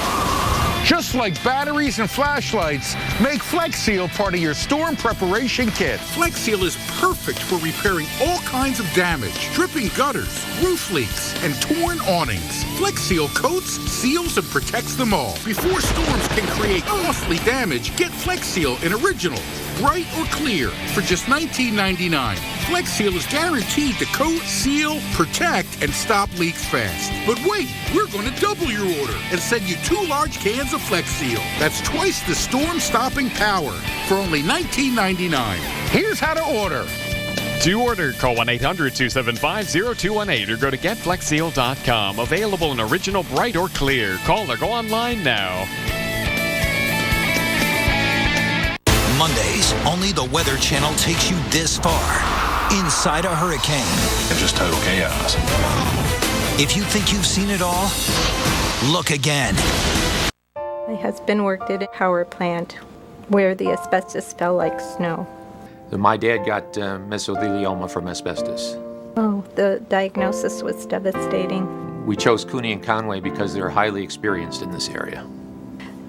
Just like batteries and flashlights, make Flex Seal part of your storm preparation kit. Flex Seal is perfect for repairing all kinds of damage, dripping gutters, roof leaks, and torn awnings. Flex Seal coats, seals, and protects them all. Before storms can create costly damage, get Flex Seal in original, bright or clear, for just $19.99. Flex Seal is guaranteed to coat, seal, protect, and stop leaks fast. But wait, we're going to double your order and send you 2 large cans of Flex Seal. That's twice the storm-stopping power for only $19.99. Here's how to order. To order, call 1-800-275-0218 or go to getflexseal.com. Available in original, bright, or clear. Call or go online now. Mondays, only the Weather Channel takes you this far. Inside a hurricane. Just total chaos. If you think you've seen it all, look again. My husband worked at a power plant where the asbestos fell like snow. My dad got mesothelioma from asbestos. Oh, the diagnosis was devastating. We chose Cooney and Conway because they're highly experienced in this area.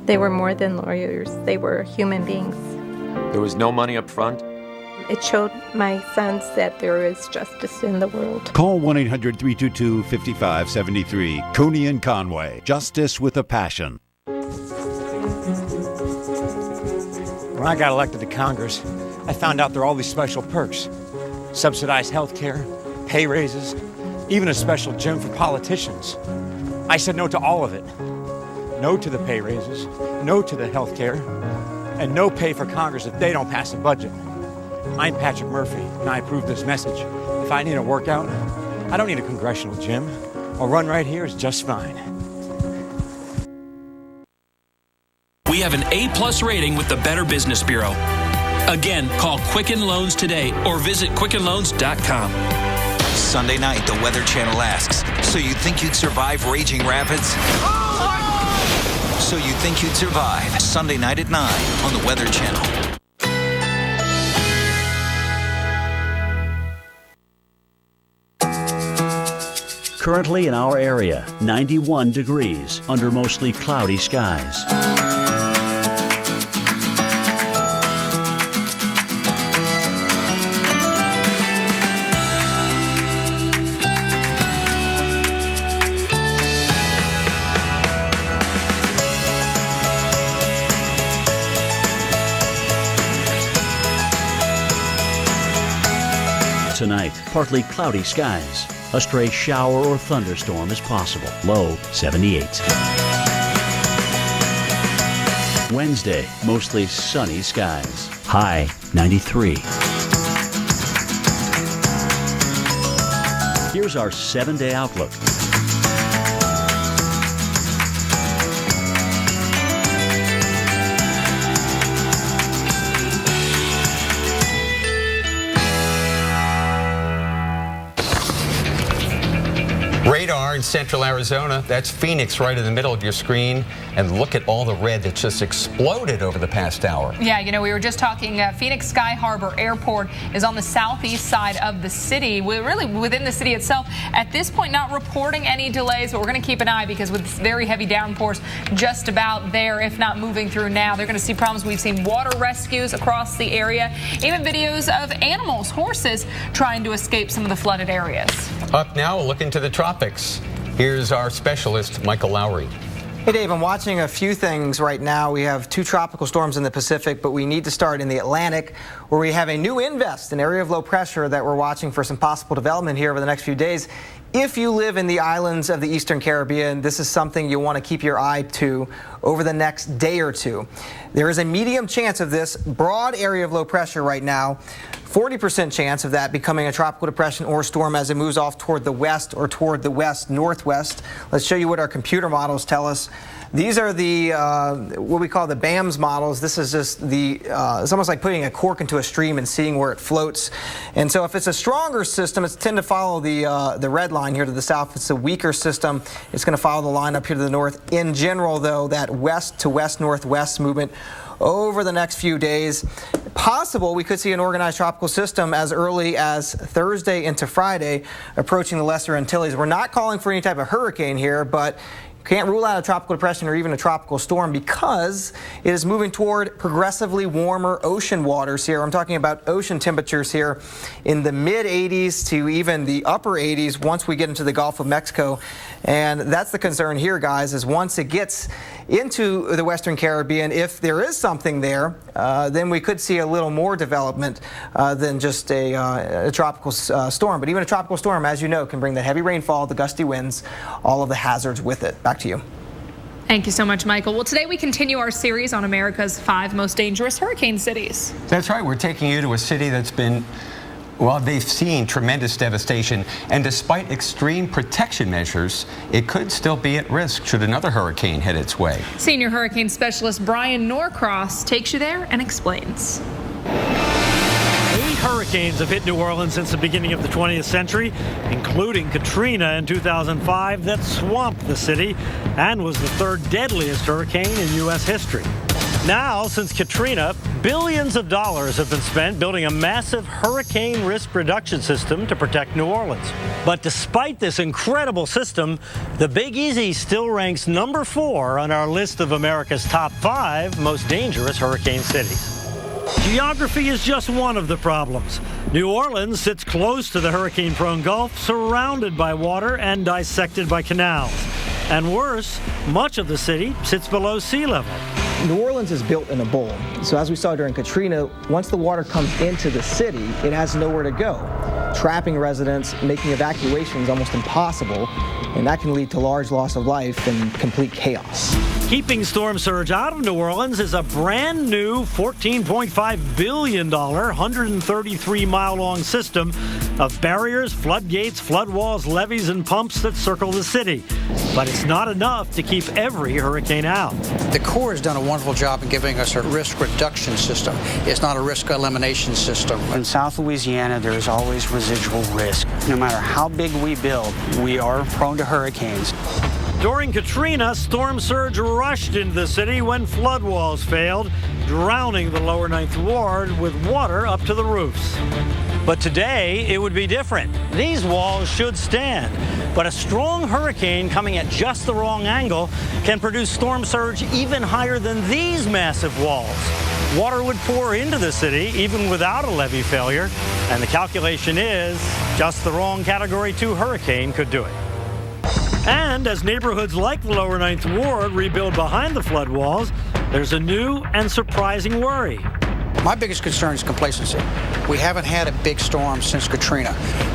They were more than lawyers. They were human beings. There was no money up front. It showed my sons that there is justice in the world. Call 1-800-322-5573. Cooney and Conway. Justice with a passion. When I got elected to Congress, I found out there are all these special perks. Subsidized health care, pay raises, even a special gym for politicians. I said no to all of it. No to the pay raises, no to the health care, and no pay for Congress if they don't pass a budget. I'm Patrick Murphy, and I approve this message. If I need a workout, I don't need a congressional gym. A run right here is just fine. We have an A+ rating with the Better Business Bureau. Again, call Quicken Loans today or visit QuickenLoans.com. Sunday night, the Weather Channel asks, so you think you'd survive raging rapids? So you think you'd survive? Sunday night at 9 on the Weather Channel. Currently in our area, 91 degrees under mostly cloudy skies. Tonight, partly cloudy skies. A stray shower or thunderstorm is possible. Low 78. Wednesday, mostly sunny skies. High 93. Here's our 7-day outlook. Radar in central Arizona. That's Phoenix right in the middle of your screen. And look at all the red that just exploded over the past hour. Yeah, you know, we were just talking, Phoenix Sky Harbor Airport is on the southeast side of the city. We're really within the city itself. At this point, not reporting any delays, but we're going to keep an eye because with very heavy downpours just about there, if not moving through now, they're going to see problems. We've seen water rescues across the area, even videos of animals, horses, trying to escape some of the flooded areas. Up now, we'll look into the tropics. Here's our specialist, Michael Lowry. Hey, Dave, I'm watching a few things right now. We have 2 tropical storms in the Pacific, but we need to start in the Atlantic, where we have a new invest, an area of low pressure that we're watching for some possible development here over the next few days. If you live in the islands of the Eastern Caribbean, this is something you'll want to keep your eye to over the next day or two. There is a medium chance of this broad area of low pressure right now. 40% chance of that becoming a tropical depression or storm as it moves off toward the west or toward the west-northwest. Let's show you what our computer models tell us. These are the what we call the BAMS models. This is just the it's almost like putting a cork into a stream and seeing where it floats. And so if it's a stronger system, it's tend to follow the red line here to the south. If it's a weaker system, it's going to follow the line up here to the north. In general, though, that west to west-northwest movement over the next few days. Possible we could see an organized tropical system as early as Thursday into Friday approaching the Lesser Antilles. We're not calling for any type of hurricane here, but can't rule out a tropical depression or even a tropical storm because it is moving toward progressively warmer ocean waters here. I'm talking about ocean temperatures here in the mid-80s to even the upper 80s once we get into the Gulf of Mexico. And that's the concern here, guys, is once it gets into the Western Caribbean, if there is something there, then we could see a little more development than just a tropical storm. But even a tropical storm, as you know, can bring the heavy rainfall, the gusty winds, all of the hazards with it. Back to you. Thank you so much, Michael. Well, today we continue our series on America's 5 most dangerous hurricane cities. That's right. We're taking you to a city that's been, well, they've seen tremendous devastation, and despite extreme protection measures, it could still be at risk should another hurricane head its way. Senior hurricane specialist Brian Norcross takes you there and explains. 8 hurricanes have hit New Orleans since the beginning of the 20th century, including Katrina in 2005 that swamped the city and was the 3rd deadliest hurricane in U.S. history. Now, since Katrina, billions of dollars have been spent building a massive hurricane risk reduction system to protect New Orleans. But despite this incredible system, the Big Easy still ranks number 4 on our list of America's top 5 most dangerous hurricane cities. Geography is just one of the problems. New Orleans sits close to the hurricane-prone Gulf, surrounded by water and dissected by canals. And worse, much of the city sits below sea level. New Orleans is built in a bowl. So as we saw during Katrina, once the water comes into the city, it has nowhere to go, trapping residents, making evacuations almost impossible, and that can lead to large loss of life and complete chaos. Keeping storm surge out of New Orleans is a brand new $14.5 billion, 133-mile-long system of barriers, floodgates, flood walls, levees, and pumps that circle the city. But it's not enough to keep every hurricane out. The Corps has done a wonderful job in giving us a risk reduction system. It's not a risk elimination system. In South Louisiana, there is always residual risk. No matter how big we build, we are prone to hurricanes. During Katrina, storm surge rushed into the city when flood walls failed, drowning the lower 9th Ward with water up to the roofs. But today, it would be different. These walls should stand. But a strong hurricane coming at just the wrong angle can produce storm surge even higher than these massive walls. Water would pour into the city even without a levee failure. And the calculation is just the wrong Category 2 hurricane could do it. And as neighborhoods like the lower 9th Ward rebuild behind the flood walls, there's a new and surprising worry. My biggest concern is complacency. We haven't had a big storm since Katrina.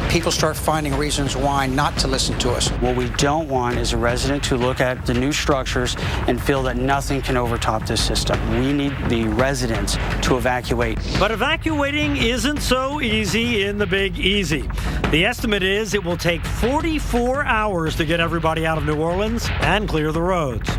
People start finding reasons why not to listen to us. What we don't want is a resident to look at the new structures and feel that nothing can overtop this system. We need the residents to evacuate. But evacuating isn't so easy in the Big Easy. The estimate is it will take 44 hours to get everybody out of New Orleans and clear the roads.